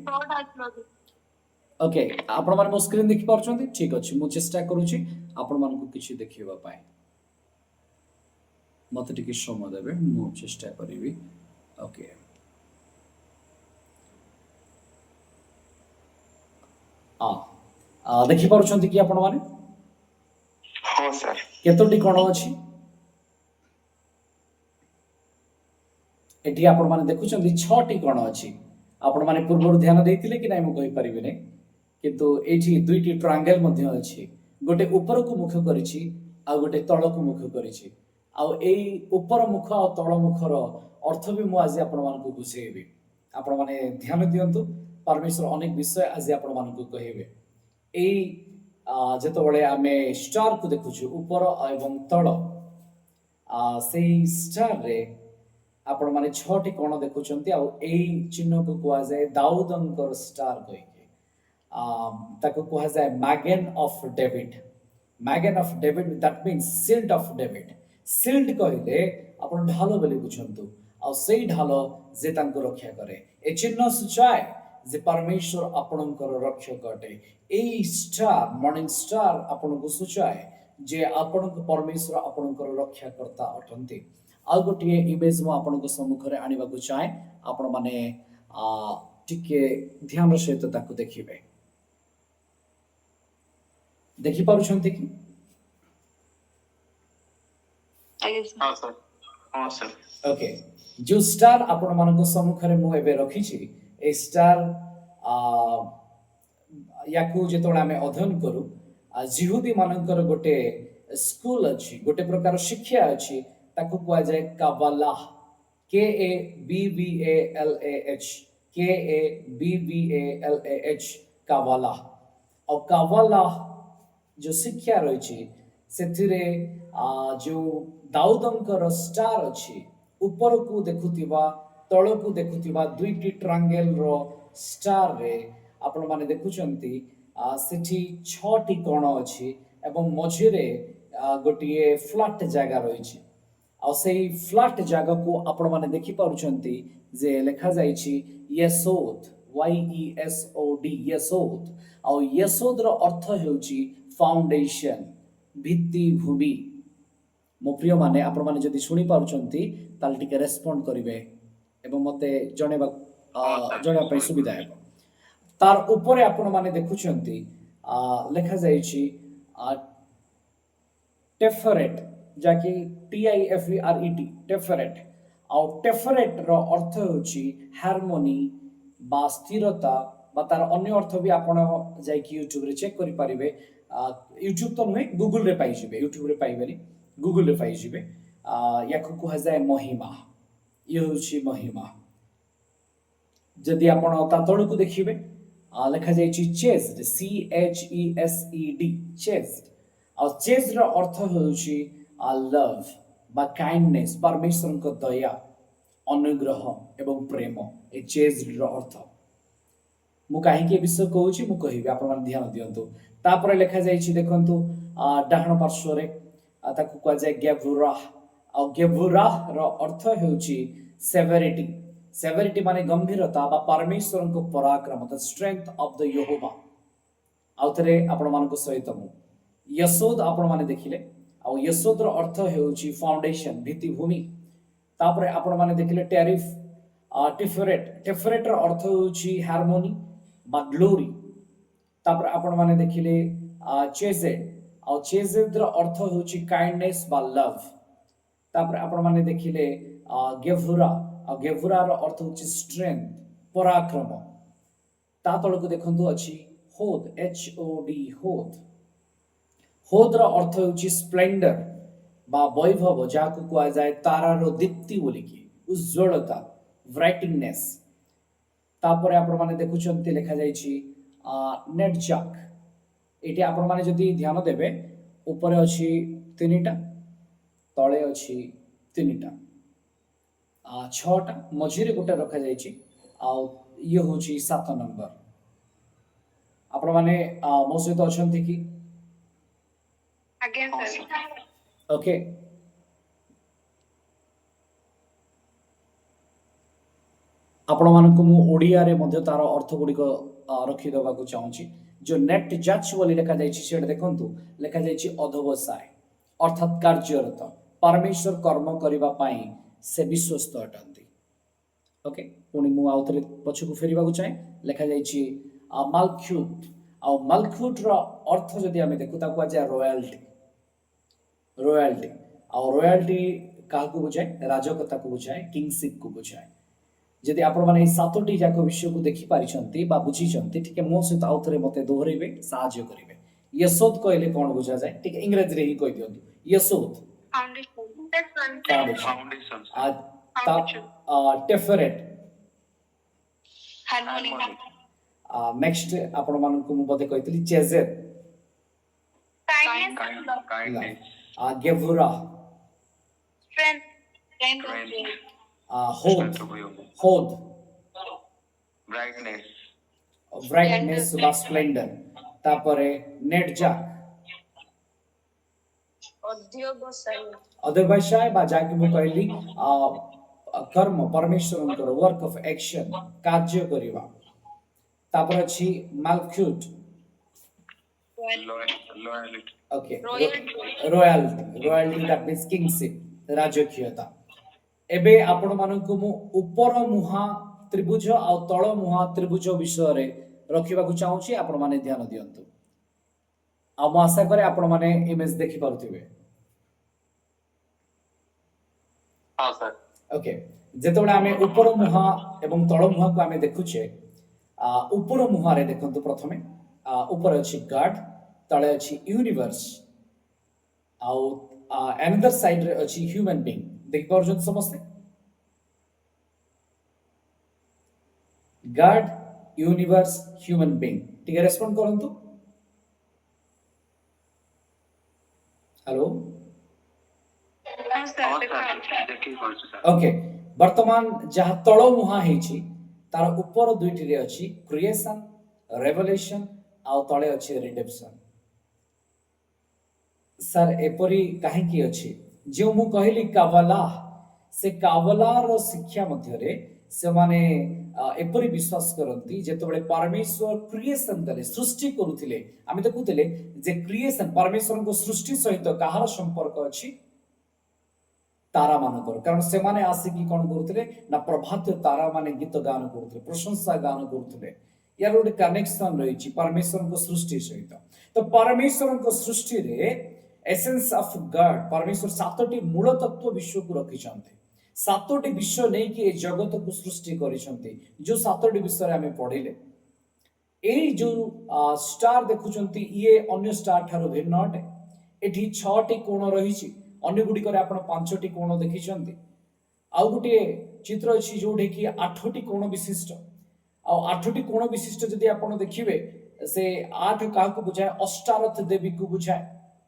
ଓକେ, ଆପଣମାନେ ମୋ ସ୍କ୍ରିନ୍ ଦେଖିପାରୁଛନ୍ତି? ଠିକ୍ ଅଛି, ମୁଁ ଚେଷ୍ଟା କରୁଛି ଆପଣମାନଙ୍କୁ କିଛି ଦେଖେଇବା ପାଇଁ। ମୋତେ ଟିକେ ସମୟ ଦେବେ, ମୁଁ ଚେଷ୍ଟା କରିବି। ଓକେ, ଦେଖିପାରୁଛନ୍ତି କି ଆପଣମାନେ? ହଁ ସାର୍। କେତୋଟି କୋଣ ଅଛି ଏଠି? ଆପଣମାନେ ଦେଖୁଛନ୍ତି 6ଟି କୋଣ ଅଛି। ଆପଣମାନେ ପୂର୍ବରୁ ଧ୍ୟାନ ଦେଇଥିଲେ କି ନାଇଁ ମୁଁ କହିପାରିବିନି, କିନ୍ତୁ ଏଇଠି 2ଟି ଟ୍ରାଙ୍ଗେଲ ମଧ୍ୟ ଅଛି। ଗୋଟେ ଉପରକୁ ମୁଖ କରିଛି, ଆଉ ଗୋଟେ ତଳକୁ ମୁଖ କରିଛି। ଆଉ ଏଇ ଉପର ମୁଖ ଆଉ ତଳ ମୁଖର ଅର୍ଥ ବି ମୁଁ ଆଜି ଆପଣମାନଙ୍କୁ ବୁଝେଇବି। ଆପଣମାନେ ଧ୍ୟାନ ଦିଅନ୍ତୁ, ପରମେଶ୍ୱର ଅନେକ ବିଷୟ ଆଜି ଆପଣମାନଙ୍କୁ କହିବେ। ଏଇ ଯେତେବେଳେ ଆମେ ଷ୍ଟାରକୁ ଦେଖୁଛୁ ଉପର ଏବଂ ତଳ, ସେଇ ଷ୍ଟାରରେ ଆପଣମାନେ 6ଟି କୋଣ ଦେଖୁଛନ୍ତି। ଆଉ ଏଇ ଚିହ୍ନକୁ କୁହାଯାଏ ଦାଉଦଙ୍କର ଷ୍ଟାର କହିକି। ତାକୁ କୁହାଯାଏ Magen of David. Magen of David, that means shield of David. Shield କହିଲେ ଆପଣ ଢାଲ ବୋଲି ବୁଝନ୍ତୁ, ଆଉ ସେଇ ଢାଲ ଯେ ତାଙ୍କୁ ରକ୍ଷା କରେ। ଏ ଚିହ୍ନ ସୂଚାଏ ଯେ ପରମେଶ୍ୱର ଆପଣଙ୍କର ରକ୍ଷକ ଅଟେ। ଏଇ ଷ୍ଟାର, ମର୍ଣ୍ଣିଂ ଷ୍ଟାର ଆପଣଙ୍କୁ ସୂଚାଏ ଯେ ଆପଣଙ୍କ ପରମେଶ୍ୱର ଆପଣଙ୍କର ରକ୍ଷାକର୍ତ୍ତା ଅଟନ୍ତି। ଆଉ ଗୋଟିଏ ଇମେଜ ମୁଁ ଆପଣଙ୍କ ସମ୍ମୁଖରେ ଆଣିବାକୁ ଚାହେଁ, ଆପଣମାନେ ଟିକେ ଧ୍ୟାନର ସହିତ ତାକୁ ଦେଖିବେ। ଦେଖିପାରୁଛନ୍ତି କି? ଓକେ, ଯୋଉ ଷ୍ଟାର ଆପଣମାନଙ୍କ ସମ୍ମୁଖରେ ମୁଁ ଏବେ ରଖିଛି, ଏ ଷ୍ଟାର ୟାକୁ ଯେତେବେଳେ ଆମେ ଅଧ୍ୟୟନ କରୁ, ଜିହୁଦୀ ମାନଙ୍କର ଗୋଟେ ସ୍କୁଲ ଅଛି, ଗୋଟେ ପ୍ରକାର ଶିକ୍ଷା ଅଛି, ତାକୁ କୁହାଯାଏ କାବାଲାହ। KABBALAH, KABBALAH, କାବାଲାହ। ଆଉ କାବାଲାହ ଯୋଉ ଶିକ୍ଷା ରହିଛି, ସେଥିରେ ଯୋଉ ଦାଉଦଙ୍କର ଷ୍ଟାର ଅଛି, ଉପରକୁ ଦେଖୁଥିବା ତଳକୁ ଦେଖୁଥିବା 2ଟି ଟ୍ରାଙ୍ଗେଲର ଷ୍ଟାରରେ ଆପଣମାନେ ଦେଖୁଛନ୍ତି ସେଠି 6ଟି କୋଣ ଅଛି ଏବଂ ମଝିରେ ଗୋଟିଏ ଫ୍ଲାଟ୍ ଜାଗା ରହିଛି। ଆଉ ସେଇ ଫ୍ଲାଟ୍ ଜାଗାକୁ ଆପଣମାନେ ଦେଖିପାରୁଛନ୍ତି ଯେ ଲେଖାଯାଇଛି ୟେସୋଦ, YESOD, ୟେସୋଦ। ଆଉ ୟେସୋଦର ଅର୍ଥ ହେଉଛି ଫାଉଣ୍ଡେସନ, ଭିତ୍ତିଭୂମି। ମୋ ପ୍ରିୟମାନେ, ଆପଣମାନେ ଯଦି ଶୁଣିପାରୁଛନ୍ତି ତାହେଲେ ଟିକେ ରେସ୍ପଣ୍ଡ କରିବେ ଏବଂ ମୋତେ ଜଣାଇବା ପାଇଁ ସୁବିଧା ହେବ। ତାର ଉପରେ ଆପଣମାନେ ଦେଖୁଛନ୍ତି ଲେଖା ଯାଇଛି ଟେଫରେଟ୍, ଯାକି TIFERET, ଟେଫରେଟ୍। ଆଉ ଟେଫରେଟ୍ ର ଅର୍ଥ ହେଉଛି ହାରମୋନି ବା ସ୍ଥିରତା, বা ତାର ଅନ୍ୟ ଅର୍ଥ ବି ଆପଣ ଯାଇକି ୟୁଟ୍ୟୁବରେ ଚେକ୍ କରିପାରିବେ। ୟୁଟ୍ୟୁବ ତ ନୁହେଁ, ଗୁଗୁଲରେ ପାଇଯିବେ, ୟୁଟ୍ୟୁବରେ ପାଇବେନି, ଗୁଗୁଲରେ ପାଇଯିବେ। ୟାକୁ କୁହାଯାଏ ମହିମା। ଇଏ ହେଉଛି ମହିମା। ଯଦି ଆପଣ ତା ତଳକୁ ଦେଖିବେ ଲେଖାଯାଇଛି ଚେଜ୍ଡ, CHESED, ଚେଜ୍ଡ। ଆଉ ଚେଜ୍ ର ଅର୍ଥ ହେଉଛି ଲଭ୍ ବା କାଇଣ୍ଡନେସ୍, ପରମେଶ୍ୱରଙ୍କ ଦୟା, ଅନୁଗ୍ରହ ଏବଂ ପ୍ରେମ। ଏ ଚେଜ୍ ର ଅର୍ଥ। ମୁଁ କାହିଁକି ଏ ବିଷୟ କହୁଛି ମୁଁ କହିବି, ଆପଣମାନେ ଧ୍ୟାନ ଦିଅନ୍ତୁ। ତାପରେ ଲେଖାଯାଇଛି ଦେଖନ୍ତୁ ଡାହାଣ ପାର୍ଶ୍ୱରେ ତାକୁ କୁହାଯାଏ ଗେଭୁରାହ। ଆଉ ଗେଭୁରାହ ର ଅର୍ଥ ହେଉଛି ସେଭେରିଟି। ସେଭେରିଟି ମାନେ ଗମ୍ଭୀରତା ବା ପରମେଶ୍ୱରଙ୍କ ପରାକ୍ରମ, ଦ ଷ୍ଟ୍ରେଂଥ ଅଫ୍ ଦ ୟେହୋଭା। ଆଉ ଥରେ ଆପଣମାନଙ୍କ ସହିତ ମୁଁ ୟଶୋଦ ଆପଣମାନେ ଦେଖିଲେ, ଆଉ ୟଶୋଦର ଅର୍ଥ ହେଉଛି ଫାଉଣ୍ଡେସନ, ଭିତ୍ତିଭୂମି। ତାପରେ ଆପଣମାନେ ଦେଖିଲେ ଟେରିଫ, ଟିଫରେଟ୍। ଟିଫରେଟ୍ ର ଅର୍ଥ ହେଉଛି ହାରମୋନି বা ଗ୍ଲୋରି। ତାପରେ ଆପଣମାନେ ଦେଖିଲେ ଚେଜେଡ୍, ଆଉ ଚେଜେଡ୍ ର ଅର୍ଥ ହେଉଛି କାଇଣ୍ଡନେସ୍ ବା ଲଭ୍। ତାପରେ ଆପଣମାନେ ଦେଖିଲେ ଗେଭୁରା, ଆଉ ଗେଭୁରା ର ଅର୍ଥ ହେଉଛି ଷ୍ଟ୍ରେଂଥ, ପରାକ୍ରମ। ତା ତଳକୁ ଦେଖନ୍ତୁ ଅଛି ହୋଦ, HOD, ହୋଦ। ହୋଦ ର ଅର୍ଥ ହେଉଛି ସ୍ପ୍ଲେଣ୍ଡର ବା ବୈଭବ, ଯାହାକୁ କୁହାଯାଏ ତାରାର ଦୀପ୍ତି ବୋଲିକି, ଉଜ୍ଜ୍ୱଳତା, ବ୍ରାଇଟନେସ୍। ତାପରେ ଆପଣମାନେ ଦେଖୁଛନ୍ତି ଲେଖାଯାଇଛି ନେଟଜାକ୍। ଏଠି ଆପଣମାନେ ଯଦି ଧ୍ୟାନ ଦେବେ, ଉପରେ ଅଛି ତିନିଟା, ତଳେ ଅଛି ତିନିଟା, ଛଅଟା, ମଝିରେ ଗୋଟେ ରଖାଯାଇଛି, ଆଉ ଇଏ ହେଉଛି 7 ନମ୍ବର। ଆପଣମାନେ ମୋ ସହିତ ଅଛନ୍ତି କି? ଆଜ୍ଞା ହଁ ସାର୍। ସାର୍। ଓକେ। ଆପଣମାନଙ୍କୁ ମୁଁ ଓଡ଼ିଆରେ ମଧ୍ୟ ତାର ଅର୍ଥ ଗୁଡ଼ିକ ରଖିଦେବାକୁ ଚାହୁଁଛି। ଯେଉଁ ନେଟ୍ ଜାଚ୍ ବୋଲି ଲେଖାଯାଇଛି ସେଇଟା ଦେଖନ୍ତୁ, ଲେଖାଯାଇଛି ଅଧ୍ୟବସାୟ, ଅର୍ଥାତ୍ କାର୍ଯ୍ୟରତ, ପରମେଶ୍ୱର କର୍ମ କରିବା ପାଇଁ ସେ ବିଶ୍ୱସ୍ତ ଅଟନ୍ତି। ଓକେ, ପୁଣି ମୁଁ ଆଉ ଥରେ ପଛକୁ ଫେରିବାକୁ ଚାହେଁ। ଲେଖାଯାଇଛି ମାଲକ୍ୟୁଟ୍। ଆଉ ମାଲକ୍ୟୁଟ୍ର ଅର୍ଥ ଯଦି ଆମେ ଦେଖୁ, ତାକୁ କୁହାଯାଏ ରୟାଲ୍ଟି। ରୟାଲ୍ଟି, ଆଉ ରୟାଲ୍ଟି କାହାକୁ ବୁଝାଏ? ରାଜକତାକୁ ବୁଝାଏ, କିଙ୍ଗସିପକୁ ବୁଝାଏ। ଯଦି ଆପଣମାନେ ଏଇ 7ଟି ଯାକ ବିଷୟକୁ ଦେଖିପାରିଛନ୍ତି ବା ବୁଝିଛନ୍ତି, ଟିକେ ମୋ ସହିତ ଆଉ ଥରେ ମୋତେ ଦୋହରାଇବେ, ସାହାଯ୍ୟ କରିବେ। ୟଶୋଦ କହିଲେ କ'ଣ ବୁଝାଯାଏ? ଟିକେ ଇଂରାଜୀରେ ହିଁ କହିଦିଅନ୍ତୁ। ୟଶୋଦ, ଫାଉଣ୍ଡେସନ। ଫାଉଣ୍ଡେସନ ଟେଫରେଟ୍, ହାରମୋନି ନେକ୍ସଟ ଆପଣମାନଙ୍କୁ ମୁଁ ବୋଧେ କହିଥିଲି ଚେଜେର, କାଇଣ୍ଡନେସ୍ ଗେଭୁରା, ହୋଦ, ହୋଦ, ବ୍ରାଇଟନେସ୍ ବ୍ରାଇଟନେସ୍ ବା ସ୍ପ୍ଲେଣ୍ଡର। ତାପରେ ନେଟଜାକ୍, ଅଧ୍ୟବସାୟ ବା ଯାହାକି ମୁଁ କହିଲି କର୍ମ, ପରମେଶ୍ୱରଙ୍କର ୱାର୍କ ଅଫ ଆକ୍ସନ, କାର୍ଯ୍ୟ କରିବା। ତାପରେ ଅଛି Malkuth, loyalty okay, royalty, royalty that means kingship, ରାଜକୀୟତା। ଏବେ ଆପଣମାନଙ୍କୁ ମୁଁ ଉପର ମୁହାଁ ତ୍ରିଭୁଜ ଆଉ ତଳ ମୁହାଁ ତ୍ରିଭୁଜ ବିଷୟରେ ରଖିବାକୁ ଚାହୁଁଛି। ଆପଣମାନେ ଧ୍ୟାନ ଦିଅନ୍ତୁ, ଆଉ ମୁଁ ଆଶା କରେ ଆପଣମାନେ ଇମେଜ ଦେଖିପାରୁଥିବେ। ହଁ ସାର୍। ଓକେ, ଯେତେବେଳେ ଆମେ ଉପର ମୁହାଁ ଏବଂ ତଳ ମୁହାଁକୁ ଆମେ ଦେଖୁଛେ, ଉପର ମୁହାଁରେ ଦେଖନ୍ତୁ ପ୍ରଥମେ ଉପରେ ଅଛି ଗଡ୍, ତଳେ ଅଛି ୟୁନିଭର୍ସ, ଆଉ another side ରେ ଅଛି ହ୍ୟୁମାନ୍ ବିଂ। ଦେଖିପାରୁଛନ୍ତି ସମସ୍ତେ? ଗଡ୍, ୟୁନିଭର୍ସ, ହ୍ୟୁମାନ୍ ବିଂ। ଟିକେ ରେସ୍ପଣ୍ଡ କରନ୍ତୁ। Hello, okay. ବର୍ତ୍ତମାନ ଯାହା ତଳ ମୁହାଁ ହେଇଛି, ତାର ଉପର ଦୁଇଟିରେ ଅଛି କ୍ରିଏସନ, ରେଭଲେସନ, ଆଉ ତଳେ ଅଛି ରିଡେମ୍ପସନ। ସାର୍ ଏପରି କାହିଁକି ଅଛି? ଯେଉଁ ମୁଁ କହିଲି କାବାଲା, ସେ କାବାଲାର ଶିକ୍ଷା ମଧ୍ୟରେ ସେମାନେ ଏପରି ବିଶ୍ୱାସ କରନ୍ତି, ଯେତେବେଳେ ପରମେଶ୍ୱର କ୍ରିଏସନ କଲେ, ସୃଷ୍ଟି କରୁଥିଲେ, ଆମେ ଦେଖୁଥିଲେ ଯେ କ୍ରିଏସନ, ପରମେଶ୍ୱରଙ୍କ ସୃଷ୍ଟି ସହିତ କାହାର ସମ୍ପର୍କ ଅଛି? ତାରା ମାନଙ୍କର। କାରଣ ସେମାନେ ଆସିକି କ'ଣ କରୁଥିଲେ ନା, ପ୍ରଭାତ ତାରା ମାନେ ଗୀତ ଗାନ କରୁଥିଲେ, ପ୍ରଶଂସା ଗାନ କରୁଥିଲେ। यार गोटे कनेक्शन रही परमेश्वर को सृष्टि सहित। तो परमेश्वर को सृष्टि रे एसेंस ऑफ गॉड परमेश्वर सातोटी मूल तत्व विश्व को रखिछन्ते। सातोटी विश्व नहीं कि ए जगत को सृष्टि करिछन्ते। जो सातोटी विषय रे हमें पढ़िले ए जो स्टार देखुछन्ती ये अन्य स्टार ठारो भिन्न अटे। एठी 6टी कोण रहिछि, अन्य गुडी करे आपण 5टी कोण देखिछन्ती। आउ गोटे चित्र अछि जोडे कि 8टी कोण विशिष्ट। आ 8टी कोण विशिष्ट जदि आपण देखिबे से 8 काहको बुझाए अष्टारथ देवी को बुझाए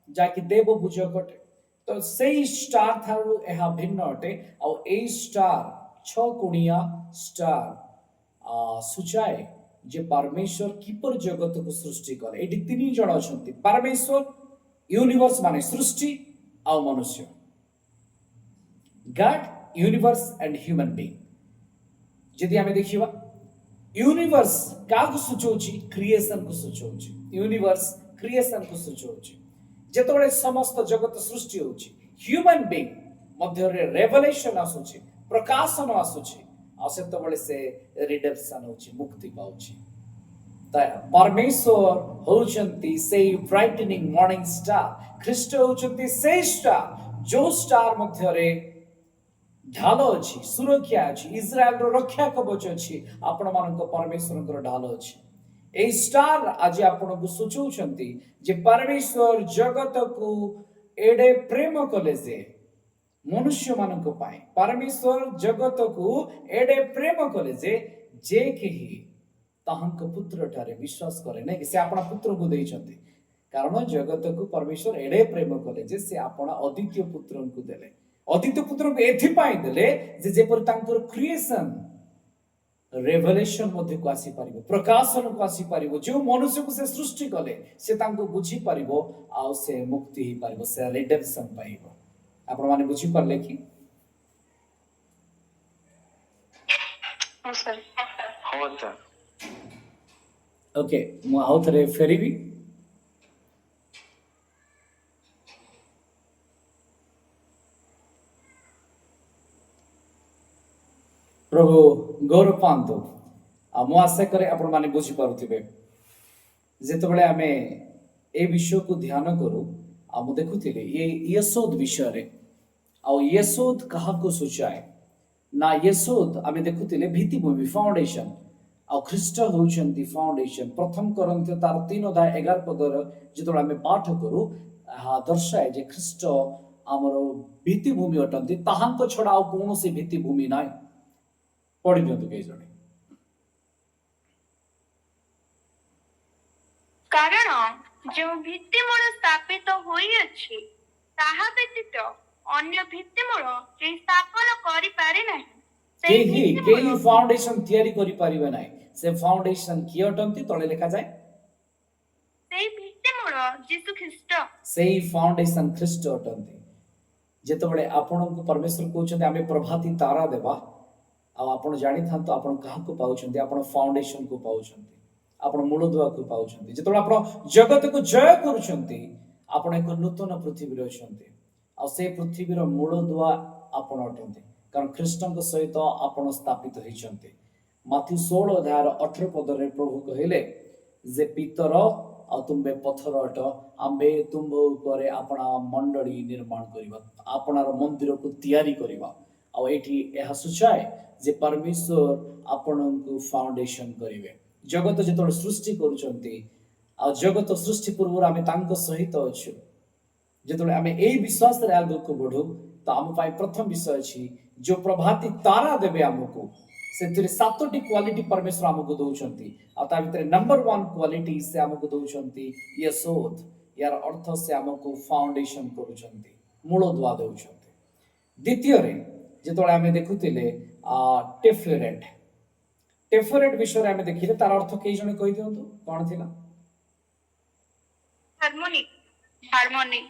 जाकि देव पूजक अटे। तो सेई स्टार थारु एहा भिन्न अटे। आ ए स्टार 6 कोणिया स्टार सुचाए जे परमेश्वर किपर जगत को सृष्टि करे। एठी 3 जण अछंती, परमेश्वर, यूनिवर्स माने सृष्टि आ मनुष्य, God, universe and human being. जदि हमें देखिबा यूनिवर्स काको सूचौछि, क्रिएशन को सूचौछि। यूनिवर्स क्रिएशन को सूचौछि। जेतबेले समस्त जगत सृष्टि होछि ह्यूमन बीइंग मध्य रे रेवलेशन आसुछि, प्रकाशन आसुछि आ सेतबेले से रिडेम्पशन होछि, मुक्ति पाउछि। परमेश्वर होचंती से ब्राइटनिंग मॉर्निंग स्टार। ख्रीष्ट होचंती से स्टार जो स्टार मध्य रे ढाल अछि, सुरक्षा अछि, इस्राएल रो रक्षा कवच अछि, आपण मानक परमेश्वर ढाल अछि। ए स्टार आज आपण को सूचौछंती जे परमेश्वर जगत को एडे प्रेम कले जे मनुष्य मानक पाए। परमेश्वर जगत को एडे प्रेम कले जे केही ताहंक पुत्र ठारे विश्वास करे नै कि से आपण पुत्र को देइछंती। कारण जगत को परमेश्वर एडे प्रेम कले जे से आपण अद्वितीय पुत्र को देले। अद्वितीय पुत्र को एथि पाई देले जे जेपर तांकर क्रिएशन रेवलेशन मध्य को आसी पारिबो, प्रकाशन को आसी पारिबो। जो मनुष्य को से सृष्टि कले से तांको बुझी पारिबो आ से मुक्ति ही पारिबो, से रिडेम्पशन पाइबो। आपण माने बुझी पारले कि हो सर। हो सर। ओके मु आउ थरे फेरिबी। प्रभु गौरव पांतु। मु आशा करे आपण माने बुझी पारुथिबे जेतबेले आमे ए विषय को ध्यान करू मु देखुथिले ये यशोद विषय रे आ यशोद कहा को सूचाए ना। यशोद आमे देखुथिले भित्तिभूमि फाउंडेशन आ ख्रीष्ट होउछंती फाउंडेशन। प्रथम कोरिन्थियो तार 3:11 पदर जेतबेले आमे पाठ करू दर्शाए जे ख्रीष्ट हमर भित्तिभूमि अटंती, ताहांक छडा आ कोनोसी भित्तिभूमि नाय। पढ़ी दियंतु के जणे। कारण जो भित्तिमूल स्थापित होई अछि ताहा व्यतीत अन्य भित्तिमूल केही स्थापन करि पारे नाही। केही फाउंडेशन तयारी करि पारिबे नाही। से फाउंडेशन की अटंती तळे लिखा जाय सेही भित्तिमूल यीशु ख्रीष्ट। सेही फाउंडेशन ख्रीष्ट अटंती। जेतबेले आपण को परमेश्वर कहउछन्ते आमे प्रभाती तारा देबा आ आपण जानि थांतो आपण काहा को पाउछन्ते, आपण फाउंडेशन को पाउछन्ते, आपण मूलदुआ को पाउछन्ते। जेतबेले आपण जगत को जय करूछन्ते आपण एक नूतन पृथ्वी रे अछन्ते आ से पृथ्वी रो मूलदुआ आपण अटन्ते। कारण ख्रीष्टन सहित आपण स्थापित होइछन्ते। माथि 16:18 पद रे प्रभु कहिले जे पितर आ तुंबे पत्थर अट, आंबे तुंब उपरे आपणा मंडली निर्माण करिबा, आपणार मंदिर को तयारी करिबा। आ एठी एहा सुचाए जे परमेश्वर आपणको फाउंडेशन करिवे। जगत जेतोळ सृष्टि करूचंती आ जगत सृष्टि पूर्व आमे तांको सहित अछु। जेतोळ आमे एई विश्वास रे आगको बढ़ू तो आम पाई प्रथम विषय अछि जो प्रभाती तारा देबे हमको सेतिरे 7टी क्वालिटी परमेश्वर हमको दउचंती। आ ता भितरे नंबर 1 क्वालिटी से हमको दउचंती यशोद। यार अर्थ से हमको फाउंडेशन करूचंती, मूल दुआ दउचंती। द्वितीय रे जेतोळ आमे देखुतिले टेफरेट। टेफरेट विषय आमे देखिले तार अर्थ केई जने कहि दियंतु कोन थिला? हार्मोनी। हार्मोनी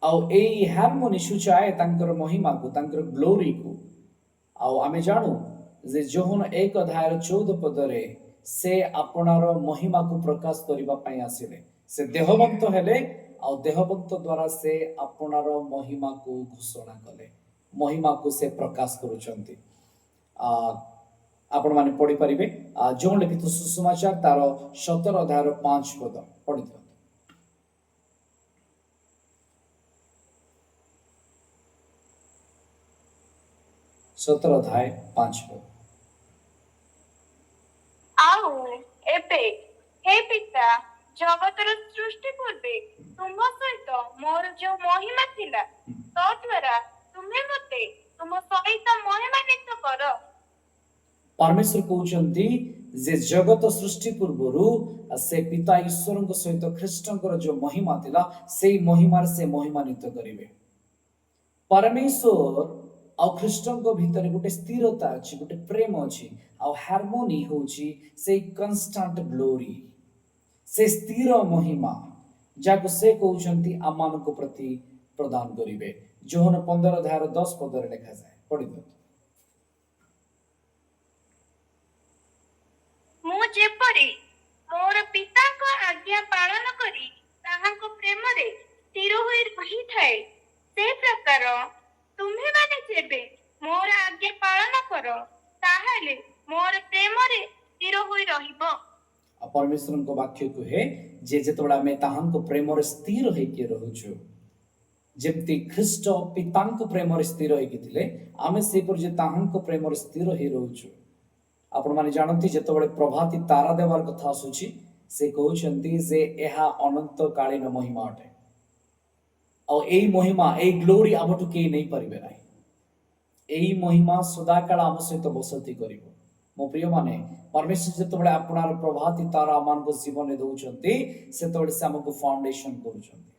आउ एई हार्मोनी सुचाए तांकर महिमा को, तांकर ग्लोरी को। आउ आमे जानू जे जोहन 1:14 पदरे से आपणार महिमा को प्रकाश करिबा पई आसिले। से देहवंत हेले आउ देहवंत द्वारा से आपणार महिमा को घोषणा कले, महिमा को से प्रकाश करूचंती। आपण माने पढ़ी परिबे जो लिखित सुसमाचार तार 17 अध्याय 5 पद पढ़ी दियंतु। 17 अध्याय 5 पद। ଆଉ ଏବେ ହେ ପିତା ଜଗତର ସୃଷ୍ଟି ପୂର୍ବେ ତୁମ ସହିତ ମୋର ଯୋଉ ମହିମା ଥିଲା ତଦ୍ୱାରା ତୁମେ ମତେ ତୁମ ସହିତ ମହିମାନ୍ୱିତ କର। परमेश्वर कहउचंती जे जगत सृष्टि पूर्वरु से पिता ईश्वर सहित ख्रीष्टंकर जो महिमा थिला से महिमार से महिमान्वित करिवे। परमेश्वर आ ख्रीष्टंक भितर गोटे स्थिरता अछि, गोटे प्रेम अछि, आ हार्मोनी होछि से कंस्टेंट ग्लोरी, से स्थिर महिमा जाको से कहउचंती आमानको प्रति प्रदान करिवे। जोहन 15 अध्याय 10 पद रे लिखा जाय पढ़ि दियंतु। ମୁଁ ଯେପରି ମୋର ପିତାଙ୍କ ଆଜ୍ଞା ପାଳନ କରି ତାହାଙ୍କ ପ୍ରେମରେ ସ୍ଥିର ହୋଇ ରହିଥାଏ ସେ ପ୍ରକାର ତୁମ୍ଭେମାନେ ଯେବେ ମୋର ଆଜ୍ଞା ପାଳନ କର ତାହେଲେ ମୋର ପ୍ରେମରେ ସ୍ଥିର ହୋଇ ରହିବ। परमेश्वर को वाक्य कहे जे जेतबेला आमे ताहांको प्रेम रे स्थिर होइके रहउछु जेमती ख्रीष्ट पितांको प्रेम रे स्थिर होइके थिले आमे से पर जे ताहांको प्रेम रे स्थिर होई रहउछु। आपण माने जानंती जेतबेले प्रभाती तारा देवार कथा आसुची से कहउचंती जे एहा अनंत कालीन महिमा अटे और एई महिमा एई ग्लोरी आमटु के नै परिबे नै। एई महिमा सदाकाल आम सहित बसती करिवो। मो प्रिय माने परमेश्वर जेतबेले आपणार प्रभाती तारा आमानको जीवन रे दउचंती सेतबेले से हमको फाउंडेशन करूचंती।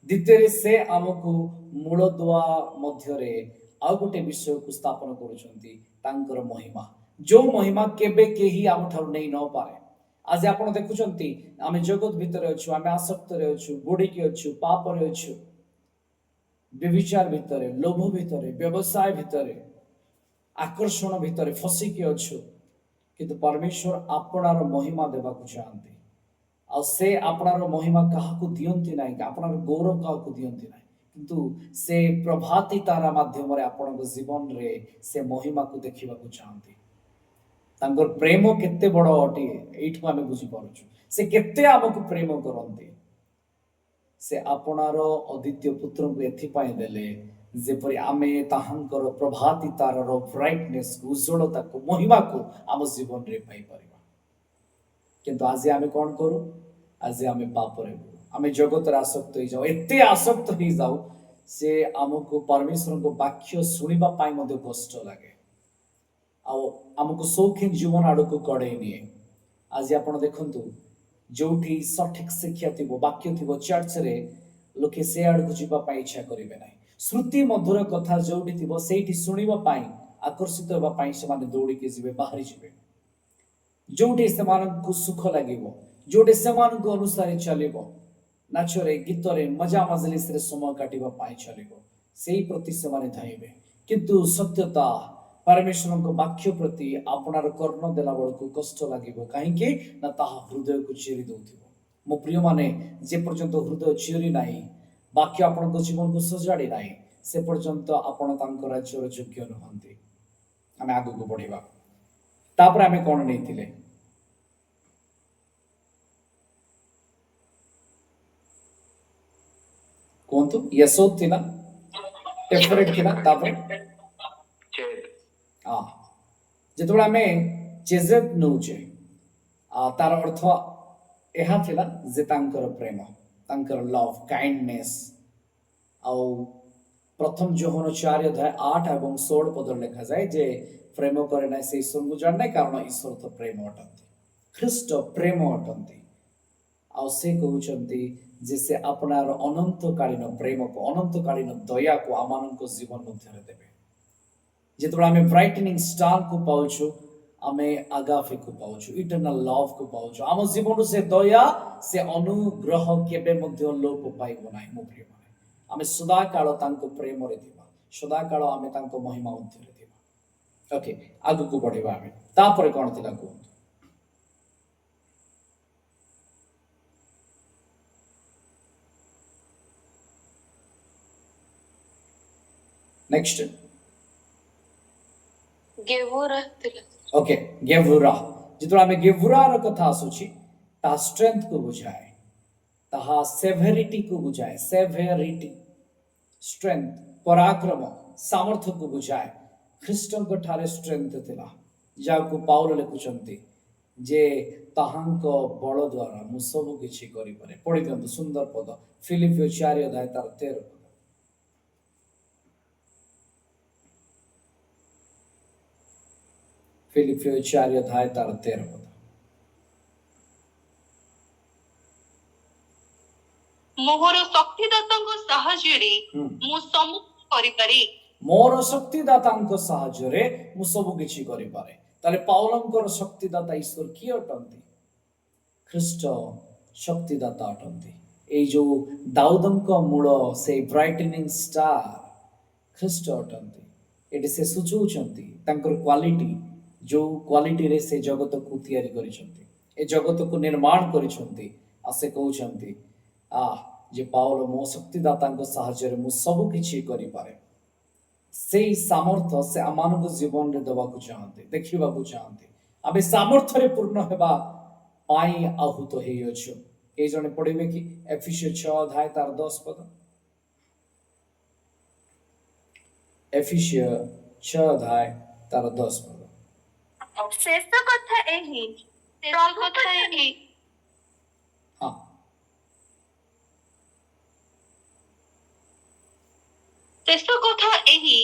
द्वितीय से हमको मूल दुआ मध्य रे आ गोटे विषय को स्थापन करूचंती तांकर महिमा, जो महिमा केबे केही आम ठार नै न पारे। आज आपण देखुचंती आमे जगत भितर अछु, आमे आसक्त रे अछु, बुडी के अछु, पाप रे अछु, व्यभिचार भितर, लोभ भितर, व्यवसाय भितर, आकर्षण भितर फसिकी अछु, किंतु परमेश्वर आपणार महिमा देबा को चाहंती। आ से आपणार महिमा काहाकू दियंती नाही, आपणार गौरव काहाकू दियंती नाही, किंतु से प्रभाती तारा माध्यम रे आपणक जीवन रे से महिमा को देखिबा को चाहंती। तांकर प्रेम केते बड़ अटे एठू आमे बुझी पारुछु। से केते हमकू प्रेम करंती। से आपणार अद्वितीय पुत्र को एथिपाई देले जेपरि आमे ताहांकर प्रभाती तारार ब्राइटनेस उज्जवलता को महिमा को आम जीवन रे पाई परिबा। किंतु आज आमे कोन करू? आज आमे पाप रे बुडू, आमे जगत रे आसक्त हो जाऊ, एते आसक्त हो जाऊ से हमको परमेश्वर को वाक्य सुनिबा पाई मध्ये कष्ट लागे, आमको शौकीन जीवन आड़ को कड़े निए। आज आपण देखंतु जोठी सठिक शिक्षा थिबो, वाक्य थिबो, चर्च रे लोके से आड़ को जीवा पाई इच्छा करिवे नाही। श्रुति मधुर कथा जोठी थिबो सेठी सुनिबा पाई आकर्षित होबा पाई से माने दौड़ी के जीवे, बाहरी जीवे। जोठी सेमानकु सुख लागिबो, जोठी सेमानकु अनुसार चलिबो, नाचरे गीतरे मजा मजलिस रे समय काटिबा पाई चलिबो, सेही प्रति सेमाने धाइबे। किंतु सत्यता परमेश्वर को वाक्य प्रति आपणार कर्ण देला बळकु कष्ट लागिबो, काहेकि ना ताहा हृदय को चिरी दउथिबो। मो प्रिय माने जे पर्यंत हृदय चिरी नाही, वाक्य आपणक जीवन को सजाडी नाही, से पर्यंत आपण तांको राज्यर योग्य नहंती। आमे आगु को बढ़िबा। तापर आमे कोन नैथिले? कोंतु यसोद थिला, टेफरेट थिला, तापर चेद जेतबेला आमे चेजेत नउचे तार अर्थ एहा थिला जे तांकर प्रेम, तांकर लव, काइंडनेस। आ प्रथम जोहन 4 अध्याय 8 एवं 16 पद लिखा जाए जे प्रेम करे ना से ईश्वर को जाने, कारण ईश्वर तो प्रेम अटंती, ख्रीष्ट प्रेम अटंती। आ से कहउचंती जे से अपनार अनंतकालीन प्रेम को, अनंतकालीन दया को आमानक जीवन मध्य देबे। जेतबेला आमे ब्राइटनिंग स्टार को पाउछु, आमे आगाफे को पाउछु, इटर्नल लव को पाउछु। आम जीवन से दया से अनुग्रह केबे मध्य लोप पाइबो नाही। मो प्रिय माने आमे सदा काल तांको प्रेम रे थिबा, सदा काल आमे तांको महिमा मध्य रे थिबा। ओके, आगु को बढ़िबा आमे। तापरे कोन थिला को? नेक्स्ट गेवोरा थिला। ओके गेवुरा जितने आम गेवुरार कथा आसूची ता स्ट्रेंथ को बुझाए ताहा सेवेरिटी को बुझाए सेवेरिटी स्ट्रेंथ पराक्रम सामर्थ्य को बुझाए ख्रीष्टଙ୍କ ठारे स्ट्रेंथ थिला जाको पाउल लिखुचंती जे ताहांक बल द्वारा मु सब किछि करि पारे पढि दियंतु सुंदर पद फिलिपियो 4 अध्याय तार 13 पद फिलिपियो 4 अध्याय तार 13 पद मोहर शक्तिदाताଙ୍କ ସାହାଯ୍ୟରେ ମୁଁ ସବୁ କରିପାରେ मोर शक्तिदाताଙ୍କ ସାହାଯ୍ୟରେ ମୁଁ ସବୁ କିଛି କରିପାରେ ତାଲେ ପାଉଲଙ୍କର ଶକ୍ତିଦାତା ଈଶ୍ୱର କିଏ ଅଟନ୍ତି ଖ୍ରୀଷ୍ଟ ଶକ୍ତିଦାତା ଅଟନ୍ତି ଏଇ ଯୋଉ ଦାଉଦଙ୍କ ମୂଳ ସେଇ ବ୍ରାଇଟନିଂ ଷ୍ଟାର ଖ୍ରୀଷ୍ଟ ଅଟନ୍ତି ଏଠି ସେ ସୂଚଉଛନ୍ତି ତାଙ୍କର କ୍ୱାଲିଟି ଯୋଉ କ୍ୱାଲିଟିରେ ସେ ଜଗତକୁ ତିଆରି କରିଛନ୍ତି ଏ ଜଗତକୁ ନିର୍ମାଣ କରିଛନ୍ତି ଆଉ ସେ କହୁଛନ୍ତି ଯେ ପାଉଲ ମୋ ଶକ୍ତିଦାତାଙ୍କ ସାହାଯ୍ୟରେ ମୁଁ ସବୁ କିଛି କରିପାରେ ସେଇ ସାମର୍ଥ୍ୟ ସେ ଆମମାନଙ୍କ ଜୀବନରେ ଦେବାକୁ ଚାହାନ୍ତି ଦେଖିବାକୁ ଚାହାନ୍ତି ଆମେ ସାମର୍ଥ୍ୟରେ ପୂର୍ଣ୍ଣ ହେବା ପାଇଁ ଆହୁତ ହେଇଅଛୁ କେହି ଜଣେ ପଢିବେ କି ଏଫେସୀୟ 6 ଅଧ୍ୟାୟ ତାର 10 ପଦ ଏଫେସୀୟ 6 ଅଧ୍ୟାୟ ତାର 10 ପଦ ଶେଷ କଥା ଏହି ହଁ ଶେଷ କଥା ଏହି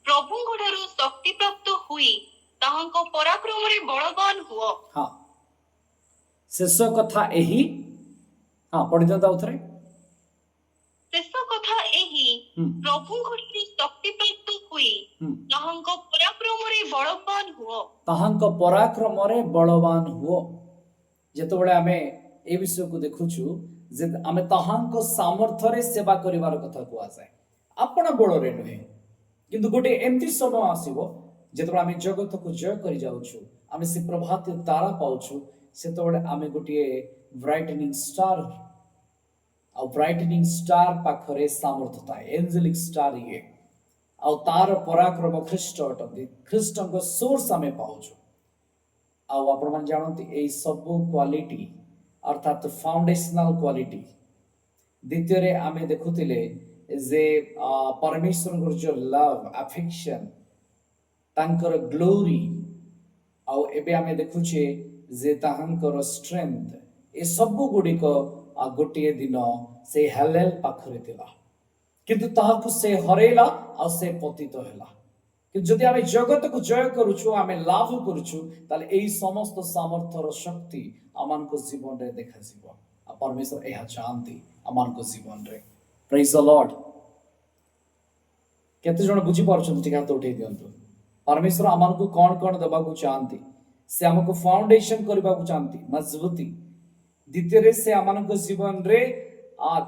ପ୍ରଭୁଙ୍କ ଠାରୁ ଶକ୍ତି ପ୍ରାପ୍ତ ହୋଇ ତାହାଙ୍କ ପରାକ୍ରମରେ ବଳବାନ ହୁଅ ହଁ ଶେଷ କଥା ଏହି ହଁ ପଢି ଦିଅନ୍ତୁ ଆଉଥରେ ଶେଷ କଥା ଏହି ପ୍ରଭୁଙ୍କ ଠାରୁ ଶକ୍ତି ପ୍ରାପ୍ତ ହୋଇ ତାହାଙ୍କ ପରାକ୍ରମରେ ବଳବାନ ହୁଅ ତାହାଙ୍କ ପରାକ୍ରମରେ ବଳବାନ ହୁଅ ଯେତେବେଳେ ଆମେ ଏ ବିଷୟକୁ ଦେଖୁଛୁ ଯେ ଆମେ ତାହାଙ୍କ ସାମର୍ଥ୍ୟରେ ସେବା କରିବାର କଥା କୁହାଯାଏ ଆପଣ ବଳରେ ନୁହେଁ କିନ୍ତୁ ଗୋଟେ ଏମିତି ସମୟ ଆସିବ ଯେତେବେଳେ ଆମେ ଜଗତକୁ ଜୟ କରି ଯାଉଛୁ ଆମେ ସେ ପ୍ରଭାତ ତାରା ପାଉଛୁ ସେତେବେଳେ ଆମେ ଗୋଟିଏ ବ୍ରାଇଟନିଂ ଷ୍ଟାର ଆଉ ବ୍ରାଇଟନିଂ ଷ୍ଟାର ପାଖରେ ସାମର୍ଥ୍ୟ ଥାଏ ଏଞ୍ଜେଲିକ ଷ୍ଟାର ଇଏ ଆଉ ତାର ପରାକ୍ରମ ଖ୍ରୀଷ୍ଟ ଅଟନ୍ତି ଖ୍ରୀଷ୍ଟଙ୍କ ସୋର୍ସ ଆମେ ପାଉଛୁ ଆଉ ଆପଣମାନେ ଜାଣନ୍ତି ଏଇ ସବୁ କ୍ୱାଲିଟି ଅର୍ଥାତ୍ ଫାଉଣ୍ଡେସନାଲ କ୍ୱାଲିଟି ଦ୍ୱିତୀୟରେ ଆମେ ଦେଖୁଥିଲେ ଯେ परमेश्वर जो लव अफेक्शन तांकर ग्लोरी आउ एबे आमे देखुछे जे ताहांकर स्ट्रेंथ ए सब गुडी को गोटे दिन से हेलेल पाखरे थिला किंतु ताहाकु से हरेला आ से पतित हैला कि जदि आमे जगत को जय करूछु आमे लाभ करूछु ताले एई समस्त सामर्थ्यर शक्ति अमान को जीवन रे देखा जीव आ परमेश्वर एहा चाहंती अमान को जीवन रे प्रेज द लॉर्ड केते जण बुझी पारछन ठीक हाथ उठै दियंतु परमेश्वर अमान को कोन दबाकू चाहंती से हमको फाउंडेशन करबाकू चाहंती मजबूती द्वितीय रे से अमान को जीवन रे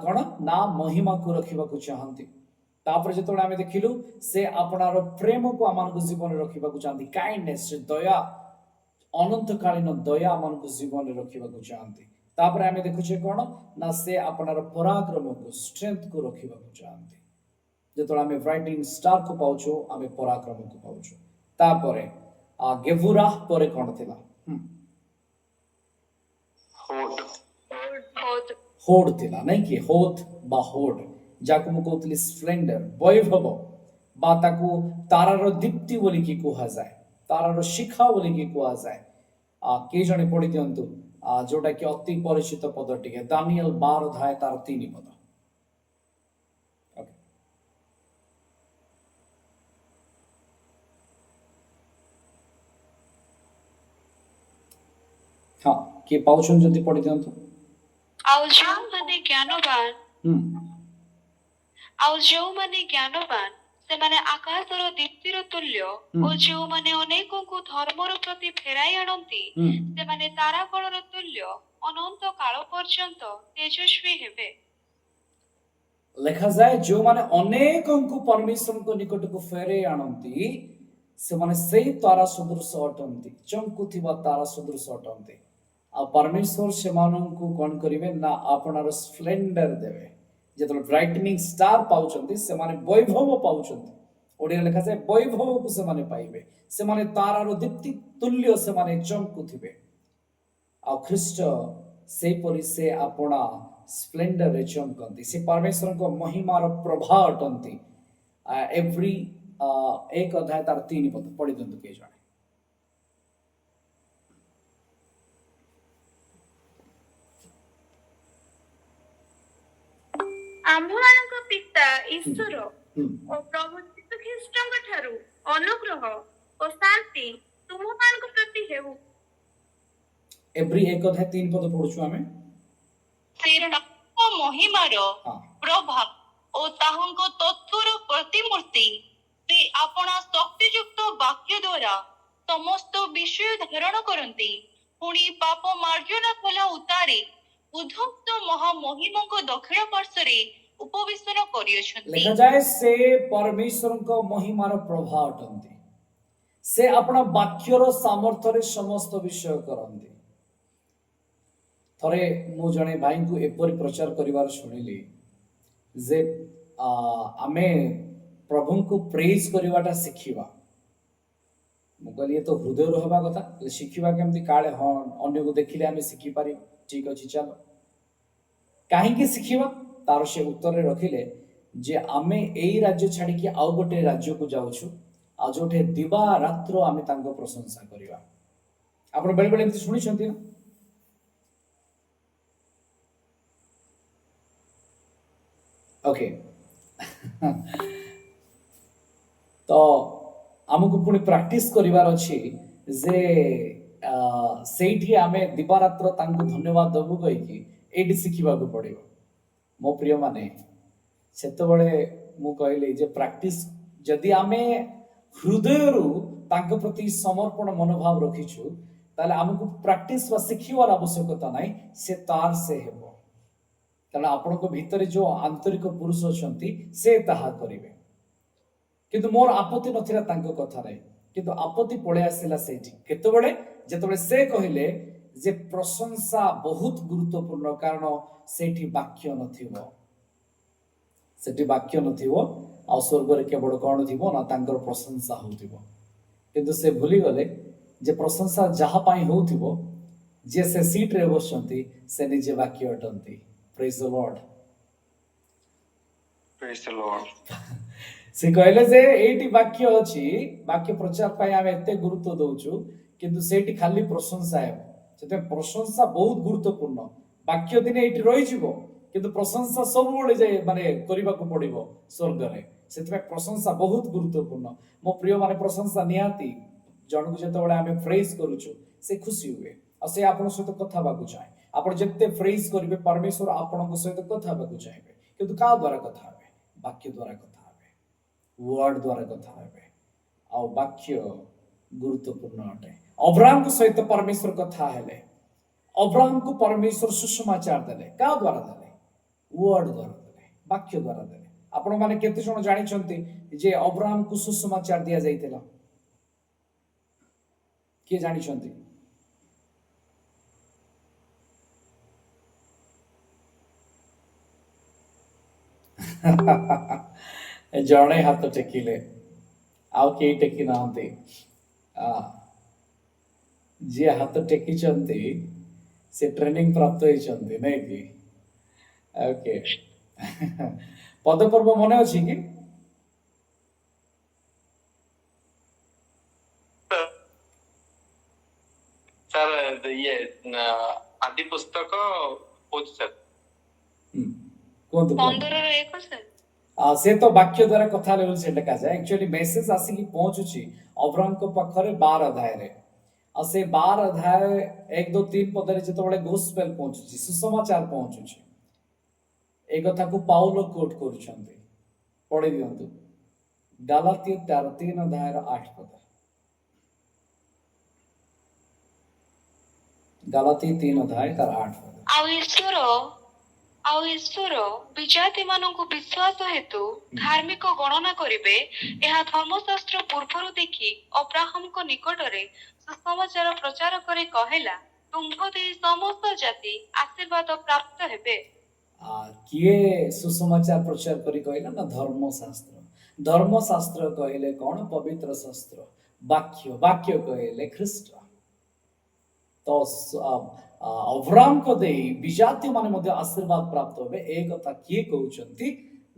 कोन ना महिमा को रखिबाकू चाहंती तापर जेतोळे आमे देखिलु से आपनार प्रेम को अमान को जीवन रे रखिबाकू चाहंती काइंडनेस दया अनंत कालीन दया अमान को जीवन रे रखिबाकू चाहंती तापर आमे देखुछे कोन ना से आपनार पराक्रम को स्ट्रेंथ को रखिबाकू चाहंती जेतोळे आमे ब्राइटनिंग स्टार को पाउछु आमे पराक्रम को पाउछु तापरे गेवुरा परे कोन थिला होड थिला नै कि होत बा होड जाको मु कहतली स्प्लेंडर वैभव बा ताकू तारार दीप्ति बोली कि कुहा जाय तारार शिखा बोली कि कुहा जाय के जणे पढि दियंतु जोटा कि अति परिचित पद टिके दानियल 12 अध्याय तार 3 पद हाँ किए पाउछन जदि पढि दियंतु जो माने ज्ञानवान से माने आकाशर दीप्तिर तुल्य और जो माने अनेकों को धर्मर प्रति फेराई आनंती से माने ताराकणर तुल्य अनंत काल पर्यंत तेजस्वी हेबे लिखा जाए जो माने अनेकों को परमेश्वर को निकट को फेरे आनंती से माने सही तारा सदृश अटंती चमकुथिबा तारा सदृश अटंती आ परमेश्वर से मानन को कोन करिवे ना आपनार स्प्लेंडर देवे जेतले ब्राइटनिंग स्टार पाउचंती से माने वैभव पाउचंती ओडिया लिखा जाए वैभव को से माने पाइबे से माने तारार दीप्ति तुल्य से माने चमकुथिबे आ ख्रीष्ट से परि से आपणा स्प्लेंडर रे चमकंती से परमेश्वर को महिमार प्रभा अटंती एवरी एक अध्याय तार 3 पद पढ़ी दिंतु के जाने आम्भମାନଙ୍କ पिता ईश्वर हम्म। और प्रभु यीशु ख्रीष्टଙ୍କ ଠାରୁ ଅନୁଗ୍ରହ ଓ ଶାନ୍ତି ତୁମମାନଙ୍କ ପ୍ରତି ହେଉ। एवरी एक अध्याय 3 पद पढ़ुछु आमे ସେ ତାଙ୍କ ମହିମାର हाँ ପ୍ରଭାବ ଓ ତାହାଙ୍କ ତତ୍ତ୍ୱର ପ୍ରତିମୂର୍ତ୍ତି ସେ ଆପଣା ଶକ୍ତିଯୁକ୍ତ ବାକ୍ୟ ଦ୍ୱାରା ସମସ୍ତ ବିଷୟ ଧାରଣ କରନ୍ତି ପୁଣି ପାପ ମାର୍ଜନା କଲା ଉତ୍ତାରେ ଉଦ୍ଧତ ମହାମହିମଙ୍କ ଦକ୍ଷିଣ ପାର୍ଶ୍ୱରେ ଉପବେଶନ କରିଅଛନ୍ତି। लिखा जाए से परमेश्वर को महिमार प्रभा अटंती से अपना वाक्यर सामर्थ्य रे समस्त विषय करंती थरे मु जने भाई को एपरि प्रचार करिवार सुनिली जे आमे प्रभु को प्रेज करिवाटा शिखिबा मु कहली तो हृदय रहबा कथा शिखिबा केमती काले हाँ अन्य को देखिले आमे शिखि पारि ठीक अछि चलो काहे की शिखिबा तार से उत्तर रखिले जे आमे एई राज्य छाड़ी कि आउ गोटे राज्य को जाउछु आ जोठे दिवा रात्र आमे तांको प्रशंसा करिवा आपण बेले बेले एमती सुनि छथि ना ओके तो आमको पुणी प्रैक्टिस करिवार अछि जे सेठी आमे दिवा रात्र तांको धन्यवाद दबु कहि कि एडी शिखिबा को पड़िबो मो प्रिय माने सेतबळे मु कहले जे प्रैक्टिस जदि आमे हृदयरु तांको प्रति समर्पण मनोभाव रखिछु ताले हमको प्रैक्टिस वा शिखिवार आवश्यकता नाही से तार से हेबो कारण आपण को भीतर जो आंतरिक पुरुष अछंती से ताहा करिवे किंतु मोर आपत्ति नथिला तांको कथा रे किंतु आपत्ति पळे आसिला सेठी केतबळे जेतबळे से कहिले जे प्रशंसा बहुत गुरुत्वपूर्ण कारण सेठी वाक्य नथिबो सेठी वाक्य नथिबो आ स्वर्ग रे केवल कोन थिबो ना तांकर प्रशंसा होथिबो किंतु से भूली गले जे प्रशंसा जहा पाई होथिबो जे से सीट रे बसंती से निजे वाक्य अटंती praise the lord Praise the Lord. से कहले जे एटी वाक्य अछि वाक्य प्रचार पाई आमे एते गुरुत्व दउछु किंतु सेठी खाली प्रशंसा है सेते प्रशंसा बहुत गुरुत्वपूर्ण वाक्य दिने एटी रहि जिवो किंतु प्रशंसा सब बळे जाय माने करिबा को पड़िबो स्वर्ग रे सेते प्रशंसा बहुत गुरुत्वपूर्ण मो प्रिय माने प्रशंसा नियाती जण को जते बळे आमे प्रेज करूछु से खुशी हुए आ से आपन सहित कथा बाकू चाहे आपण जते प्रेज करिवे परमेश्वर आपन को सहित कथा बाकू चाहेबे किंतु का द्वारा कथा हेबे वाक्य द्वारा कथा हेबे वर्ड द्वारा कथा हेबे आ वाक्य गुरुत्वपूर्ण अटे अब्राहम को सहित परमेश्वर कथा हेले अब्राहम को परमेश्वर सुसमाचार देले का द्वारा देले वर्ड द्वारा देले वाक्य द्वारा देले आपण माने केते जण जानि छथि जे अब्राहम को सुसमाचार दिया जाइतेला के जानि छथि जणे हाथ टेकिले आउ के टेकी नाहंती जे हाथ टेकी चंती से ट्रेनिंग प्राप्त होई चंती नै कि ओके पद पर्व मने अछि कि सर ये आदि पुस्तक होच सर कोन तो 15:1 सर से तो वाक्य द्वारा कथा लेवल से लिखा जाए एक्चुअली मेसेज आसी की पहुंचुची अब्राहम को पाखरे 12 अध्याय रे आ से 12 अध्याय 1 2 3 पद रे जतबळे गोस्पेल पहुंचुची सुसमाचार पहुंचुची ए कथा को पाउलो कोट करूछंती पढि दियंतु गलातिय 3 अध्याय 8 पद गलातिय 3 अध्याय 8 पद ଆଉ ଈଶ୍ୱର ବିଜାତି ମାନଙ୍କୁ ବିଶ୍ୱାସ ହେତୁ ଧାର୍ମିକ ଗଣନା କରିବେ ଏହା ଧର୍ମଶାସ୍ତ୍ର ପୂର୍ବରୁ ଦେଖି ଅବ୍ରାହମଙ୍କ ନିକଟରେ ସୁସମାଚାର ପ୍ରଚାର କରି କହିଲା ତୁମ୍ଭ ଦେଇ ସମସ୍ତ ଜାତି ଆଶୀର୍ବାଦ ପ୍ରାପ୍ତ ହେବେ किए सुसमाचार प्रचार करी कहला ना धर्मशास्त्र ଧର୍ମଶାସ୍ତ୍ର କହିଲେ କଣ? ପବିତ୍ର ଶାସ୍ତ୍ର। ବାକ୍ୟ, ବାକ୍ୟ କହିଲେ ଖ୍ରୀଷ୍ଟ। ତ ଅବ୍ରାହ୍ମଙ୍କ ଦେଇ ବିଜାତି ମାନେ ମଧ୍ୟ ଆଶୀର୍ବାଦ ପ୍ରାପ୍ତ ହେବେ। ଏ କଥା କିଏ କହୁଛନ୍ତି?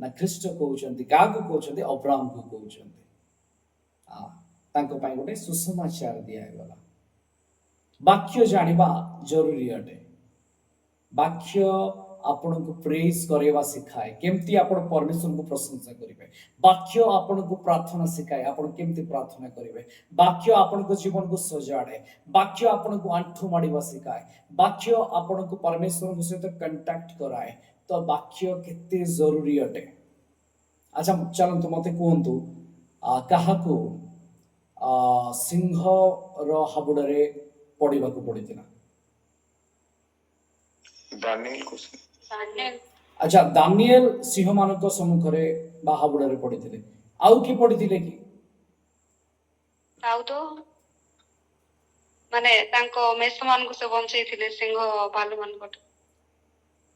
ନା ଖ୍ରୀଷ୍ଟ କହୁଛନ୍ତି। କାହାକୁ କହୁଛନ୍ତି? ଅବ୍ରାହ୍ମକୁ କହୁଛନ୍ତି। ତାଙ୍କ ପାଇଁ ଗୋଟେ ସୁସମାଚାର ଦିଆଗଲା। ବାକ୍ୟ ଜାଣିବା ଜରୁରୀ ଅଟେ। ବାକ୍ୟ ଆପଣଙ୍କୁ ପ୍ରେଜ୍ କରିବା ଶିଖାଏ, କେମିତି ଆପଣ ପରମେଶ୍ୱରଙ୍କୁ ପ୍ରଶଂସା କରିବେ। ବାକ୍ୟ ଆପଣଙ୍କୁ ପ୍ରାର୍ଥନା ଶିଖାଏ, ଆପଣ କେମିତି ପ୍ରାର୍ଥନା କରିବେ। ବାକ୍ୟ ଆପଣଙ୍କ ଜୀବନକୁ ସଜାଡ଼େ। ବାକ୍ୟ ଆପଣଙ୍କୁ ଆଣ୍ଠୁ ମାଡ଼ିବା ଶିଖାଏ। ବାକ୍ୟ ଆପଣଙ୍କୁ ପରମେଶ୍ୱରଙ୍କ ସହିତ କଣ୍ଟାକ୍ଟ କରାଏ। ତ ବାକ୍ୟ କେତେ ଜରୁରୀ ଅଟେ। ଆଚ୍ଛା ଚାଲନ୍ତୁ ମତେ କୁହନ୍ତୁ, କାହାକୁ ସିଂହର ହାବୁଡ଼ରେ ପଡ଼ିବାକୁ ପଡ଼ିଥିଲା? ଆଚ୍ଛା, ଦାନିଏଲ ସିଂହମାନଙ୍କ ସମ୍ମୁଖରେ ବା ହାବୁଡ଼ରେ ପଡ଼ିଥିଲେ। ଆଉ କିଏ ପଡ଼ିଥିଲେ କି? ଆଉ ତ ମାନେ ତାଙ୍କ ମେଷ ମାନଙ୍କୁ ସେ ବଞ୍ଚେଇଥିଲେ ସିଂହ ଭାଲୁ ମାନଙ୍କଠୁ।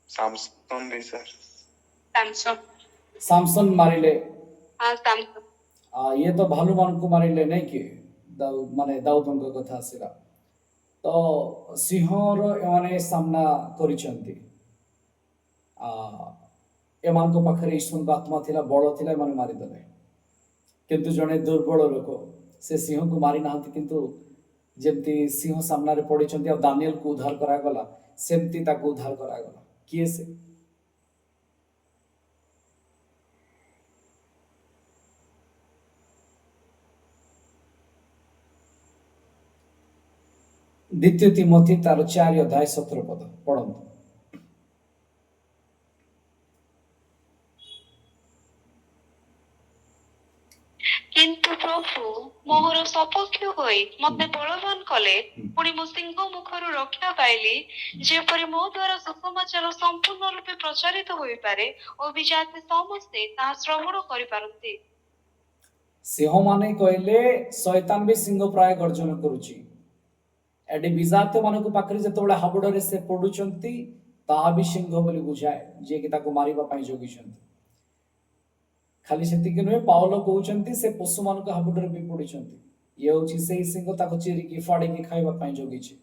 ସାମସନ ମାରିଲେ। ସାମସନ। ଇଏ ତ ଭାଲୁ ମାନଙ୍କୁ ମାରିଲେ ନାଇଁ କି? ମାନେ ଦାଉଦଙ୍କ କଥା ଆସିଲା ତ ସିଂହର ଏମାନେ ସାମ୍ନା କରିଛନ୍ତି। ଏମାନଙ୍କ ପାଖରେ ଈଶ୍ୱରଙ୍କ ଆତ୍ମା ଥିଲା, ବଳ ଥିଲା, ଏମାନେ ମାରିଦେଲେ। କିନ୍ତୁ ଜଣେ ଦୁର୍ବଳ ଲୋକ ସେ ସିଂହକୁ ମାରି ନାହାନ୍ତି, କିନ୍ତୁ ଯେମିତି ସିଂହ ସାମ୍ନାରେ ପଡ଼ିଛନ୍ତି ଆଉ ଦାନିଏଲକୁ ଉଦ୍ଧାର କରାଗଲା, ସେମିତି ତାକୁ ଉଦ୍ଧାର କରାଗଲା। କିଏ ସେ? ଦ୍ୱିତୀୟ ତିମୋଥୀ ତାର 4:17 ପଢନ୍ତୁ। କିନ୍ତୁ ପ୍ରଭୁ ମୋହର ସପକ୍ଷ ହୋଇ ମତେ ବଳବାନ କଲେ, ପୁଣି ମୁଁ ସିଂହ ମୁଖରୁ ରକ୍ଷା ପାଇଲି, ଯେପରି ମୋ ଦ୍ୱାରା ସୁସମାଚାର ସମ୍ପୂର୍ଣ୍ଣ ରୂପେ ପ୍ରଚାରିତ ହୋଇପାରେ ଓ ବିଜାତି ସମସ୍ତେ ତାହା ଶ୍ରବଣ କରିପାରନ୍ତି। ସିଂହମାନେ କହିଲେ ଶୈତାନ ବି ସିଂହ ପ୍ରାୟ ଗର୍ଜନ କରୁଛି। ଏଠି ବିଜାତ ମାନଙ୍କ ପାଖରେ ଯେତେବେଳେ ହାବୁଡ଼ରେ ସେ ପଡୁଛନ୍ତି, ତାହା ବି ସିଂହ ବୋଲି ବୁଝାଏ, ଯିଏକି ତାକୁ ମାରିବା ପାଇଁ ଜଗିଛନ୍ତି। ଖାଲି ସେତିକି ନୁହେଁ, ପାଉଲ କହୁଛନ୍ତି ସେ ପଶୁମାନଙ୍କ ହାବୁଡ଼ରେ ବି ପଡିଛନ୍ତି। ଇଏ ହଉଛି ସେଇ ସିଂହ, ତାକୁ ଚିରିକି ଫାଡ଼ିକି ଖାଇବା ପାଇଁ ଜଗିଛି।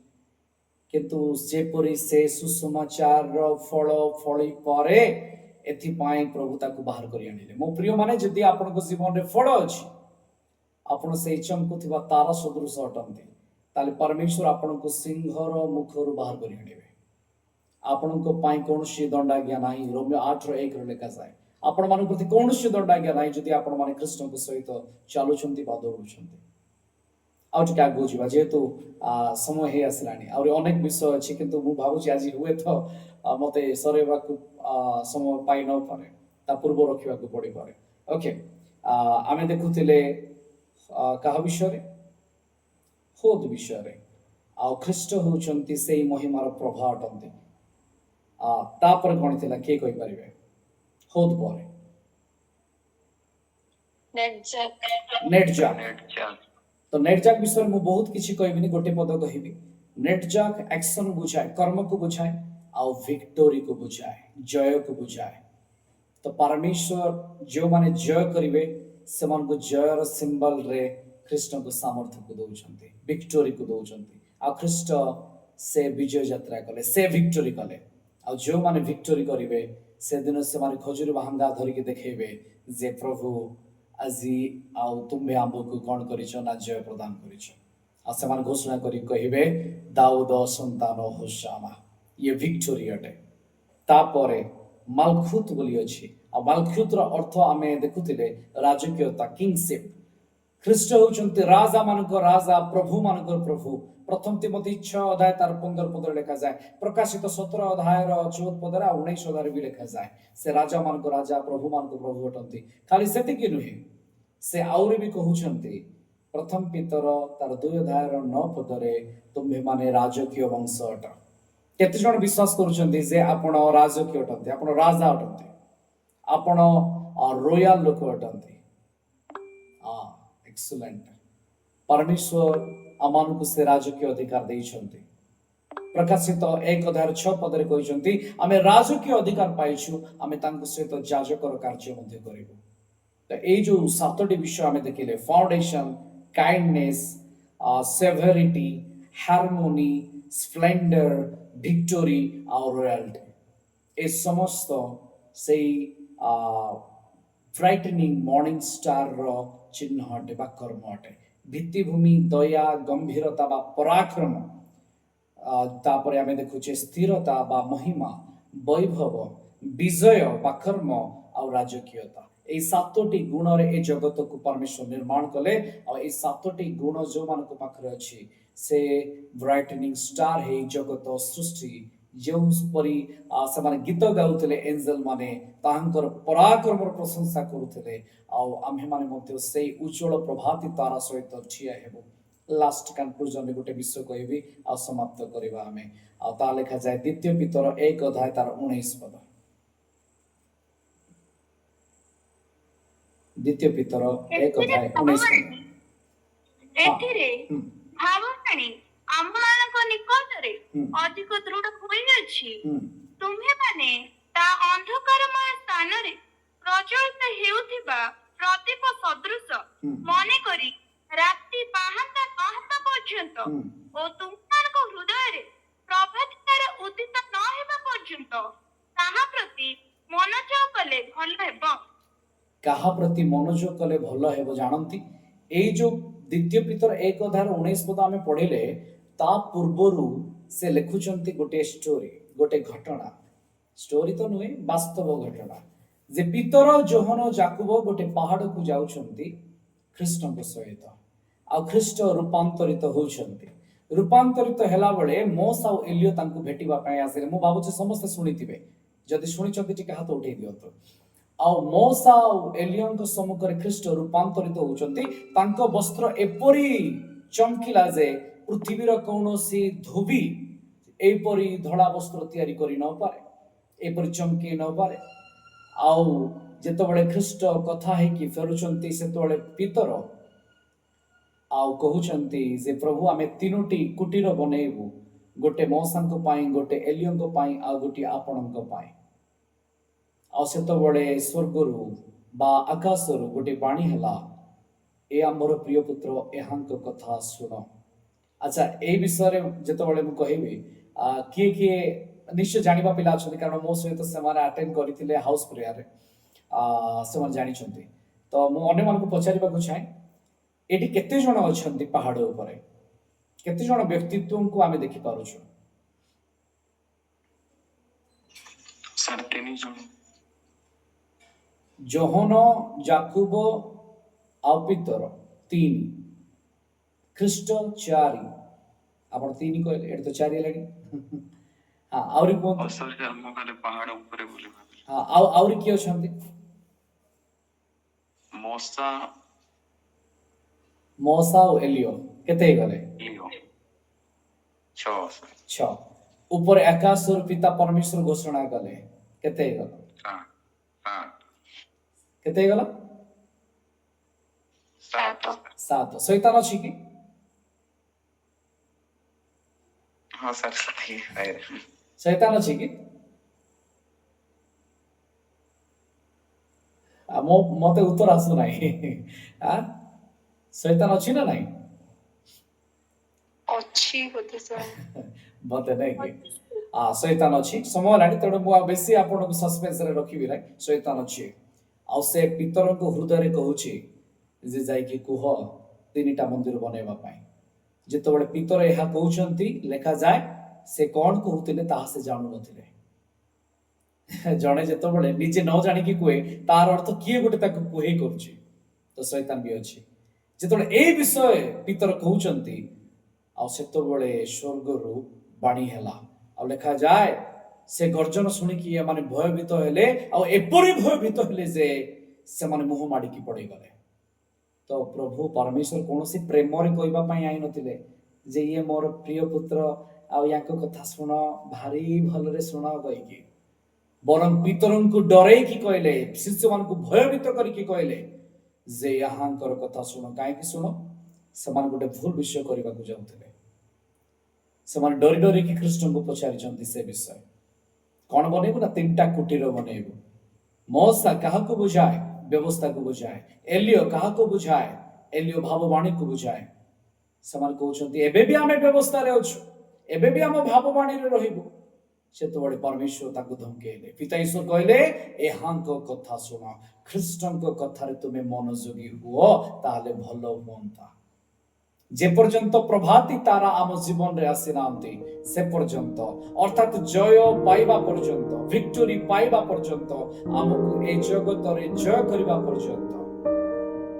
କିନ୍ତୁ ଯେପରି ସେ ସୁସମାଚାରର ଫଳ ଫଳି ପରେ, ଏଥିପାଇଁ ପ୍ରଭୁ ତାକୁ ବାହାର କରି ଆଣିଲେ। ମୋ ପ୍ରିୟ ମାନେ, ଯଦି ଆପଣଙ୍କ ଜୀବନରେ ଫଳ ଅଛି, ଆପଣ ସେଇ ଚମକୁଥିବା ତାରା ସଦୃଶ ଅଟନ୍ତି, ତାହେଲେ ପରମେଶ୍ୱର ଆପଣଙ୍କୁ ସିଂହର ମୁଖରୁ ବାହାର କରି ଆଣିବେ। ଆପଣଙ୍କ ପାଇଁ କୌଣସି ଦଣ୍ଡାଜ୍ଞା ନାହିଁ। ରୋମିଓ 8:1 ଲେଖାଯାଏ, ଆପଣମାନଙ୍କ ପ୍ରତି କୌଣସି ଦଣ୍ଡାଜ୍ଞା ନାହିଁ ଯଦି ଆପଣମାନେ ଖ୍ରୀଷ୍ଟଙ୍କ ସହିତ ଚାଲୁଛନ୍ତି ବା ଦୌଡୁଛନ୍ତି। ଆଉ ଟିକେ ଆଗକୁ ଯିବା, ଯେହେତୁ ସମୟ ହେଇ ଆସିଲାଣି। ଆହୁରି ଅନେକ ବିଷୟ ଅଛି, କିନ୍ତୁ ମୁଁ ଭାବୁଛି ଆଜି ହୁଏତ ମତେ ସରେଇବାକୁ ସମୟ ପାଇ ନପାରେ, ତା ପୂର୍ବ ରଖିବାକୁ ପଡ଼ିପାରେ। ଓକେ, ଆମେ ଦେଖୁଥିଲେ କାହା ବିଷୟରେ? ହୋଦ ବିଷୟରେ। ଆଉ ଖ୍ରୀଷ୍ଟ ହେଉଛନ୍ତି ସେଇ ମହିମାର ପ୍ରଭା ଅଟନ୍ତି। ତାପରେ କଣ ଥିଲା, କିଏ କହିପାରିବେ? ହୋଦ ପରେ ନେଟଜାକ୍। ତ ନେଟଜାକ୍ ବିଷୟରେ ମୁଁ ବହୁତ କିଛି କହିବିନି, ଗୋଟେ ପଦ କହିବି। ନେଟଜାକ୍ ଆକ୍ସନ ବୁଝାଏ, କର୍ମକୁ ବୁଝାଏ, ଆଉ ଭିକ୍ଟୋରିକୁ ବୁଝାଏ, ଜୟକୁ ବୁଝାଏ। ତ ପରମେଶ୍ୱର ଯେଉଁମାନେ ଜୟ କରିବେ, ସେମାନଙ୍କୁ ଜୟର ସିମ୍ବଲରେ ଖ୍ରୀଷ୍ଟଙ୍କୁ ସାମର୍ଥ୍ୟକୁ ଦଉଛନ୍ତି, ଭିକ୍ଟୋରିକୁ ଦଉଛନ୍ତି। ଆଉ ଖ୍ରୀଷ୍ଟ ସେ ବିଜୟ ଯାତ୍ରା କଲେ, ସେ ଭିକ୍ଟୋରି କଲେ। ଆଉ ଯେଉଁମାନେ ଭିକ୍ଟୋରି କରିବେ, ସେଦିନ ସେମାନେ ଖଜୁରୀ ବାହାଙ୍ଗା ଧରିକି ଦେଖେଇବେ ଯେ ପ୍ରଭୁ ଆଜି ଆଉ ତୁମ୍ଭେ ଆମ୍ଭକୁ କଣ କରିଛ? ନା ଜୟ ପ୍ରଦାନ କରିଛ। ଆଉ ସେମାନେ ଘୋଷଣା କରି କହିବେ, ଦାଉଦ ସନ୍ତାନ ହୋଶାନା। ଇଏ ଭିକ୍ଟୋରି ଅଟେ। ତାପରେ ମାଲଖୁତ ବୋଲି ଅଛି, ଆଉ ମାଲଖୁତର ଅର୍ଥ ଆମେ ଦେଖୁଥିଲେ ରାଜକୀୟତା, କିଙ୍ଗସିପ୍। ଖ୍ରୀଷ୍ଟ ହେଉଛନ୍ତି ରାଜା ମାନଙ୍କ ରାଜା, ପ୍ରଭୁ ମାନଙ୍କର ପ୍ରଭୁ। ପ୍ରଥମ ତିମୋଥୀ 6 ତାର 15 ଲେଖାଯାଏ। ପ୍ରକାଶିତ 17 14 ଆଉ 19 ବି ଲେଖାଯାଏ। ସେ ରାଜା ମାନଙ୍କ ରାଜା, ପ୍ରଭୁ ମାନଙ୍କ ପ୍ରଭୁ ଅଟନ୍ତି। ଖାଲି ସେତିକି ନୁହେଁ, ସେ ଆହୁରି ବି କହୁଛନ୍ତି ପ୍ରଥମ ପିତର ତାର 2:9 ତୁମ୍ଭେ ମାନେ ରାଜକୀୟ ବଂଶ ଅଟ। କେତେ ଜଣ ବିଶ୍ୱାସ କରୁଛନ୍ତି ଯେ ଆପଣ ରାଜକୀୟ ଅଟନ୍ତି, ଆପଣ ରାଜା ଅଟନ୍ତି, ଆପଣ ରୋୟାଲ ଲୋକ ଅଟନ୍ତି? ଏକ୍ସଲେଣ୍ଟ। ପରମେଶ୍ୱର ଆମମାନଙ୍କୁ ସେ ରାଜକୀୟ ଅଧିକାର ଦେଇଛନ୍ତି। ପ୍ରକାଶିତ 1:6 କହିଛନ୍ତି, ଆମେ ରାଜକୀୟ ଅଧିକାର ପାଇଛୁ, ଆମେ ତାଙ୍କ ସହିତ ଯାଜକର କାର୍ଯ୍ୟ ମଧ୍ୟ କରିବୁ। तो এই যে সাতটি বিষয় আমি দেখিলে foundation, kindness, severity, harmony, splendour, victory আর রয়্যালিটি, এই সমস্ত সেই ব্রাইটেনিং মর্নিং স্টার চিহ্ন অটে বা কর্ম অটে। ভিত্তিভূমি, দয়া, গম্ভୀরতা বা পরাক্রମ, ତାପରେ ଆମେ ଦେଖୁଛେ ସ୍ଥିରତା ବା ମହିମା, ବୈଭବ, ବିଜୟ ବା କର୍ମ ଆଉ ରାଜକୀୟତା। এই ସାତଟି ଗୁଣରେ ଏ ଜଗତକୁ ପରମେଶ୍ୱର ନିର୍ମାଣ କଲେ ଆଉ এই ସାତଟି ଗୁଣ ଯୋଉମାନଙ୍କ ପାଖରେ ଅଛି ସେ ବ୍ରାଇଟନିଂ ଷ୍ଟାର ହେଇ ଜଗତ ସୃଷ୍ଟି ଯେଉଁପରି ସେମାନେ ଗୀତ ଗାଉଥିଲେ ଏଞ୍ଜେଲ ମାନେ ତାହାଙ୍କର ପରାକ୍ରମର ପ୍ରଶଂସା କରୁଥିଲେ ଆଉ ଆମ୍ଭେମାନେ ମଧ୍ୟ ସେଇ ଉଜ୍ଜଳ ପ୍ରଭାତି ତାରା ସହିତ ଠିଆ ହେବୁ। ଲାଷ୍ଟ କନକ୍ଲୁଜନରେ ଗୋଟେ ବିଷୟ କହିବି ଆଉ ସମାପ୍ତ କରିବା ଆମେ। ଆଉ ତା ଲେଖାଯାଏ ଦ୍ୱିତୀୟ ପିତର 1 ତାର 19 ପଦ। ଦ୍ୱିତୀୟ ପିତର 1 19 ପଦ। ଏଥିରେ ଭାବବାଣୀ ଆମମାନଙ୍କ ନିକଟରେ ଅଧିକ ଦୃଢ ହୋଇଅଛି। ତୁମ୍ଭେମାନେ ତା ଅନ୍ଧକାରମୟ ସ୍ଥାନରେ ପ୍ରଜ୍ୱଳିତ ହେଉଥିବା ପ୍ରଦୀପ ସଦୃଶ ମନେକରି ରାତି ପାହାନ୍ତା ନ ହେବା ପର୍ଯ୍ୟନ୍ତ ଓ ତୁମମାନଙ୍କ ହୃଦୟରେ ପ୍ରଭାତତାରା ଉଦିତ ନ ହେବା ପର୍ଯ୍ୟନ୍ତ ତାହା ପ୍ରତି ମନୋଯୋଗ କଲେ ଭଲ ହେବ। କାହା ପ୍ରତି ମନୋଯୋଗ କଲେ ଭଲ ହେବ ଜାଣନ୍ତି? ଏଇ ଯୋଉ ଦ୍ୱିତୀୟ ପିତର 1:19 ପଦ ଆମେ ପଢିଲେ ତା ପୂର୍ବରୁ ସେ ଲେଖୁଛନ୍ତି ଗୋଟେ ଷ୍ଟୋରି, ଗୋଟେ ଘଟଣା। ଷ୍ଟୋରି ତ ନୁହେଁ, ବାସ୍ତବ ଘଟଣା। ଯେ ପିତର, ଯୋହନ, ଯାକୁବ ଗୋଟେ ପାହାଡକୁ ଯାଉଛନ୍ତି ଖ୍ରୀଷ୍ଟଙ୍କ ସହିତ ଆଉ ଖ୍ରୀଷ୍ଟ ରୂପାନ୍ତରିତ ହଉଛନ୍ତି। ରୂପାନ୍ତରିତ ହେଲା ବେଳେ ମୋଶ ଆଉ ଏଲିୟ ତାଙ୍କୁ ଭେଟିବା ପାଇଁ ଆସିଲେ। ମୁଁ ଭାବୁଛି ସମସ୍ତେ ଶୁଣିଥିବେ, ଯଦି ଶୁଣିଛନ୍ତି ଟିକେ ହାତ ଉଠେଇ ଦିଅନ୍ତୁ। ଆଉ ମୋଶ ଆଉ ଏଲିୟଙ୍କ ସମ୍ମୁଖରେ ଖ୍ରୀଷ୍ଟ ରୂପାନ୍ତରିତ ହଉଛନ୍ତି। ତାଙ୍କ ବସ୍ତ୍ର ଏପରି ଚମକିଲା ଯେ ପୃଥିବୀର କୌଣସି ଧୋବି ଏପରି ଧଳା ବସ୍ତ୍ର ତିଆରି କରି ନପାରେ, ଏପରି ଚମକି ନପାରେ। ଆଉ ଯେତେବେଳେ ଖ୍ରୀଷ୍ଟ କଥା ହେଇକି ଫେରୁଛନ୍ତି ସେତେବେଳେ ପିତର ଆଉ କହୁଛନ୍ତି ଯେ ପ୍ରଭୁ ଆମେ 3ଟି କୁଟୀର ବନେଇବୁ, ଗୋଟେ ମଉସାଙ୍କ ପାଇଁ, ଗୋଟେ ଏଲିୟଙ୍କ ପାଇଁ ଆଉ ଗୋଟିଏ ଆପଣଙ୍କ ପାଇଁ। ଆଉ ସେତେବେଳେ ସ୍ୱର୍ଗରୁ ବା ଆକାଶରୁ ଗୋଟେ ବାଣୀ ହେଲା, ଏ ଆମର ପ୍ରିୟ ପୁତ୍ର, ଏହାଙ୍କ କଥା ଶୁଣ। ଆଚ୍ଛା, ଏଇ ବିଷୟରେ ଯେତେବେଳେ ମୁଁ କହିବି କିଏ କିଏ ନିଶ୍ଚୟ ଜାଣିବା ପିଲା ଅଛନ୍ତି, କାରଣ ମୋ ସହିତ ସେମାନେ ଆଟେଣ୍ଡ କରିଥିଲେ ହାଉସ ପ୍ରେୟାରରେ, ସେମାନେ ଜାଣିଛନ୍ତି। ତ ମୁଁ ଅନ୍ୟମାନଙ୍କୁ ପଚାରିବାକୁ ଚାହେଁ, ଏଠି କେତେ ଜଣ ଅଛନ୍ତି ପାହାଡ ଉପରେ? କେତେ ଜଣ ବ୍ୟକ୍ତିତ୍ୱଙ୍କୁ ଆମେ ଦେଖିପାରୁଛୁ? ସାର୍ 3 ଜଣ। ଯୋହନ, ଯାକୁବ ଆଉ ପିତର 3, ଖ୍ରୀଷ୍ଟ 4। ଆପଣ 3 କହିଲେ, ଏଠି ତ 4 ହେଲାଣି। ହଁ, ଆହୁରି କୁହନ୍ତୁ। ମୁଁ ଖାଲି ପାହାଡ ଉପରେ ବୋଲି ଭାବିଲି। ହଁ, ଆହୁରି କିଏ ଅଛନ୍ତି? ମୋଶା ଆଉ ଏଲିୟ କେତେ ହେଇଗଲେ? 6। ଉପରେ ଆକାଶରୁ ପିତା ପରମେଶ୍ୱର ଘୋଷଣା କଲେ, କେତେ ହେଇଗଲା? 7। କେତେ ହେଇଗଲା? 7। ଶୈତାନ ଅଛି କି? ହଁ ସାର୍, ଶୈତାନ ଅଛି କି? ମତେ ଉତ୍ତର ଆସୁନାହିଁ। ଶୈତାନ ଅଛି ନା ନାଇଁ? ଅଛି ବୋଧେ ସାର୍। ମତେ ନାଇଁ କି? ଶୈତାନ ଅଛି। ସମୟ ହେଲାଣି, ତେଣୁ ମୁଁ ଆଉ ବେଶୀ ଆପଣଙ୍କୁ ସସ୍ପେନ୍ସରେ ରଖିବି ନାହିଁ। ଶୈତାନ ଅଛି ଆଉ ସେ ପିତରଙ୍କ ହୃଦୟରେ କହୁଛି ଯେ ଯାଇକି କୁହ 3ଟା ମନ୍ଦିର ବନେଇବା ପାଇଁ। ଯେତେବେଳେ ପିତର ଏହା କହୁଛନ୍ତି, ଲେଖାଯାଏ ସେ କଣ କହୁଥିଲେ ତାହା ସେ ଜାଣୁନଥିଲେ। ଜଣେ ଯେତେବେଳେ ନିଜେ ନ ଜାଣିକି କୁହେ ତାର ଅର୍ଥ କିଏ ଗୋଟେ ତାକୁ କୁହେଇ କରୁଛି, ତ ଶୈତାନ ବି ଅଛି। ଯେତେବେଳେ ଏଇ ବିଷୟ ପିତର କହୁଛନ୍ତି ଆଉ ସେତେବେଳେ ସ୍ୱର୍ଗରୁ ବାଣୀ ହେଲା ଆଉ ଲେଖାଯାଏ ସେ ଗର୍ଜନ ଶୁଣିକି ଏମାନେ ଭୟଭୀତ ହେଲେ ଆଉ ଏପରି ଭୟଭୀତ ହେଲେ ଯେ ସେମାନେ ମୁହଁ ମାଡିକି ପଡିଗଲେ। ତ ପ୍ରଭୁ ପରମେଶ୍ୱର କୌଣସି ପ୍ରେମରେ କହିବା ପାଇଁ ଆଇନଥିଲେ ଯେ ଇଏ ମୋର ପ୍ରିୟ ପୁତ୍ର ଆଉ ୟାଙ୍କ କଥା ଶୁଣ, ଭାରି ଭଲରେ ଶୁଣ କହିକି, ବରଂ ପିତରଙ୍କୁ ଡରେଇକି କହିଲେ, ଶିଶୁମାନଙ୍କୁ ଭୟଭୀତ କରିକି କହିଲେ ଯେ ଏହାଙ୍କର କଥା ଶୁଣ। କାହିଁକି ଶୁଣ? ସେମାନେ ଗୋଟେ ଭୁଲ ବିଷୟ କରିବାକୁ ଯାଉଥିଲେ। ସେମାନେ ଡରି ଡରିକି ଖ୍ରୀଷ୍ଟଙ୍କୁ ପଚାରିଛନ୍ତି ସେ ବିଷୟ। କଣ ବନେଇବୁ ନା 3ଟା କୁଟୀର ବନେଇବୁ। ମୋଶା କାହାକୁ ବୁଝାଏ? व्यवस्था को बुझाए। एलियो कहा को बुझाए? एलियो भाववाणी को बुझाए। ସେମାନେ କହୁଛନ୍ତି ଏବେ ବି ଆମେ ବ୍ୟବସ୍ଥାରେ ଅଛୁ, ଏବେ ବି ଆମ ଭାବବାଣୀରେ ରହିବୁ। ସେତେବେଳେ ପରମେଶ୍ୱର ତାଙ୍କୁ ଧମକେଇଲେ। ପିତା ଈଶ୍ୱର କହିଲେ ଏହାଙ୍କ କଥା ଶୁଣ, ଖ୍ରୀଷ୍ଟଙ୍କ କଥାରେ ତୁମେ ମନୋଯୋଗୀ ହୁଅ, ତାହେଲେ ଭଲ ହୁଅନ୍ତା। যে পর্যন্ত প্রভাতী তারা ଆମ ଜୀବନରେ ଆସିନାହାନ୍ତି ସେ ପର୍ଯ୍ୟନ୍ତ, ଅର୍ଥାତ ଜୟ ପାଇବା ପର୍ଯ୍ୟନ୍ତ, ଭିକ୍ଟୋରୀ ପାଇବା ପର୍ଯ୍ୟନ୍ତ, ଆମକୁ ଏ ଜଗତରେ ଜୟ କରିବା ପର୍ଯ୍ୟନ୍ତ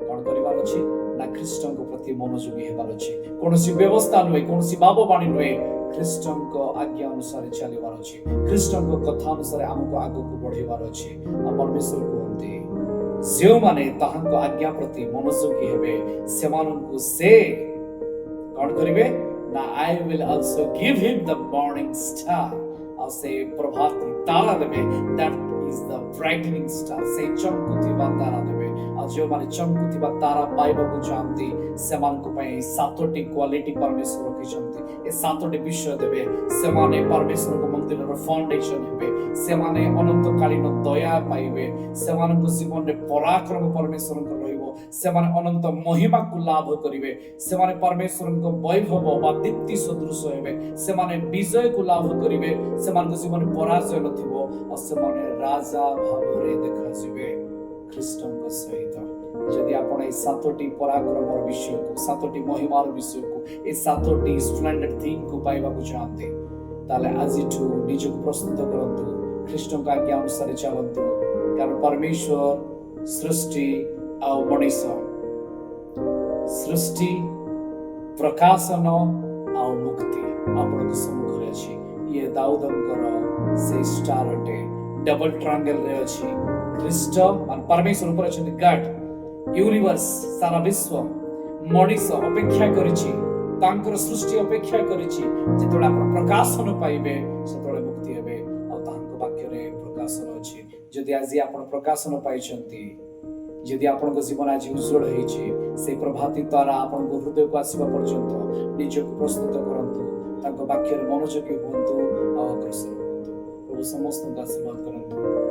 କଣ କରିବାର ଅଛି ନା ଖ୍ରୀଷ୍ଟଙ୍କ ପ୍ରତି ମନୋଯୋଗୀ ହେବାର ଅଛି। କୌଣସି ବ୍ୟବସ୍ଥା ନୁହେଁ, କୌଣସି ଭାବବାଣୀ ନୁହେଁ, ଖ୍ରୀଷ୍ଟଙ୍କ ଆଜ୍ଞା ଅନୁସାରେ ଚାଲିବାର ଅଛି। ଖ୍ରୀଷ୍ଟଙ୍କ କଥା ଅନୁସାରେ ଆମକୁ ଆଗକୁ ବଢିବାର ଅଛି। ଆଉ ପରମେଶ୍ୱର କୁହନ୍ତି ଯେଉଁମାନେ ତାହାଙ୍କ ଆଜ୍ଞା ପ୍ରତି ମନୋଯୋଗୀ ହେବେ ସେମାନଙ୍କୁ ସେ କଣ କରିବେ ନା I will also give him the morning star। ଆଉ ସେ ପ୍ରଭାତୀ ତାରା ଦେବେ, that is the brightening star। ସେ ଚମକୁଥିବା ତାରା ଦେବେ। ଆଉ ଯେଉଁମାନେ ଚମକୁଥିବା ତାରା ପାଇବାକୁ ଚାହାନ୍ତି ସେମାନଙ୍କ ପାଇଁ ସାତଟି କ୍ୱାଲିଟି ପରମେଶ୍ୱର ରଖିଛନ୍ତି। ଏ ସାତଟି ବିଷୟ ଦେବେ। ସେମାନେ ପରମେଶ୍ୱରଙ୍କ ମନ୍ଦିରର ଫାଉଣ୍ଡେସନ ହେବେ। ସେମାନେ ଅନନ୍ତକାଳୀନ ଦୟା ପାଇବେ। ସେମାନଙ୍କ ଜୀବନରେ ପରାକ୍ରମ ପରମେଶ୍ୱରଙ୍କ ରହିବ। ସେମାନେ ଅନନ୍ତ ମହିମାକୁ ଲାଭ କରିବେ। ସେମାନେ ପରମେଶ୍ୱରଙ୍କ ବୈଭବ ବା ଦୀପ୍ତି ସଦୃଶ ହେବେ। ସେମାନେ ବିଜୟକୁ ଲାଭ କରିବେ। ସେମାନଙ୍କ ଜୀବନରେ ପରାଜୟ ନଥିବ। ଆଉ ସେମାନେ ରାଜା ଭାବରେ ଦେଖାଯିବେ ଖ୍ରୀଷ୍ଟଙ୍କ ସହିତ। ଯଦି ଆପଣ এই ସାତଟି ପରାକ୍ରମର ବିଷୟକୁ, ସାତଟି ମହିମାର ବିଷୟକୁ, এই ସାତଟି ସ୍ପ୍ଲେଣ୍ଡେଡ୍ ଥିଙ୍ଗକୁ ପାଇବାକୁ ଚାହାନ୍ତି ତାହେଲେ ଆଜିଠୁ ନିଜକୁ ପ୍ରସ୍ତୁତ କରନ୍ତୁ, ଖ୍ରୀଷ୍ଟଙ୍କ ଆଜ୍ଞା ଅନୁସାରେ ଚାଲନ୍ତୁ। କାରଣ ପରମେଶ୍ୱର ସୃଷ୍ଟି ଆଉ ମଣିଷ, ସୃଷ୍ଟି, ପ୍ରକାଶନ ଆଉ ମୁକ୍ତି ଆପଣଙ୍କ ସମ୍ମୁଖରେ ଅଛି। ଇଏ ଦାଉଦଙ୍କର ସେଇ ଷ୍ଟାର ଅଟେ, ଡବଲ ଟ୍ରାଙ୍ଗେଲରେ ଅଛି। ଖ୍ରୀଷ୍ଟ ମାନେ ପରମେଶ୍ୱର ଉପରେ ଅଛନ୍ତି ଗଡ୍। ୟୁନିଭର୍ସ, ସାରା ବିଶ୍ୱ, ମଣିଷ ଅପେକ୍ଷା କରିଛି, ତାଙ୍କର ସୃଷ୍ଟି ଅପେକ୍ଷା କରିଛି। ଯେତେବେଳେ ଆପଣ ପ୍ରକାଶନ ପାଇବେ ସେତେବେଳେ ମୁକ୍ତି ହେବେ। ଆଉ ତାଙ୍କ ବାକ୍ୟରେ ପ୍ରକାଶନ ଅଛି। ଯଦି ଆଜି ଆପଣ ପ୍ରକାଶନ ପାଇଛନ୍ତି, ଯଦି ଆପଣଙ୍କ ଜୀବନ ଆଜି ଉଜ୍ଜଳ ହେଇଛି, ସେଇ ପ୍ରଭାତୀ ଦ୍ୱାରା ଆପଣଙ୍କ ହୃଦୟକୁ ଆସିବା ପର୍ଯ୍ୟନ୍ତ ନିଜକୁ ପ୍ରସ୍ତୁତ କରନ୍ତୁ। ତାଙ୍କ ବାକ୍ୟରେ ମନୋଯୋଗୀ ହୁଅନ୍ତୁ ଆଉ ଅଗ୍ରସର ହୁଅନ୍ତୁ। ପ୍ରଭୁ ସମସ୍ତଙ୍କୁ ଆଶୀର୍ବାଦ କରନ୍ତୁ।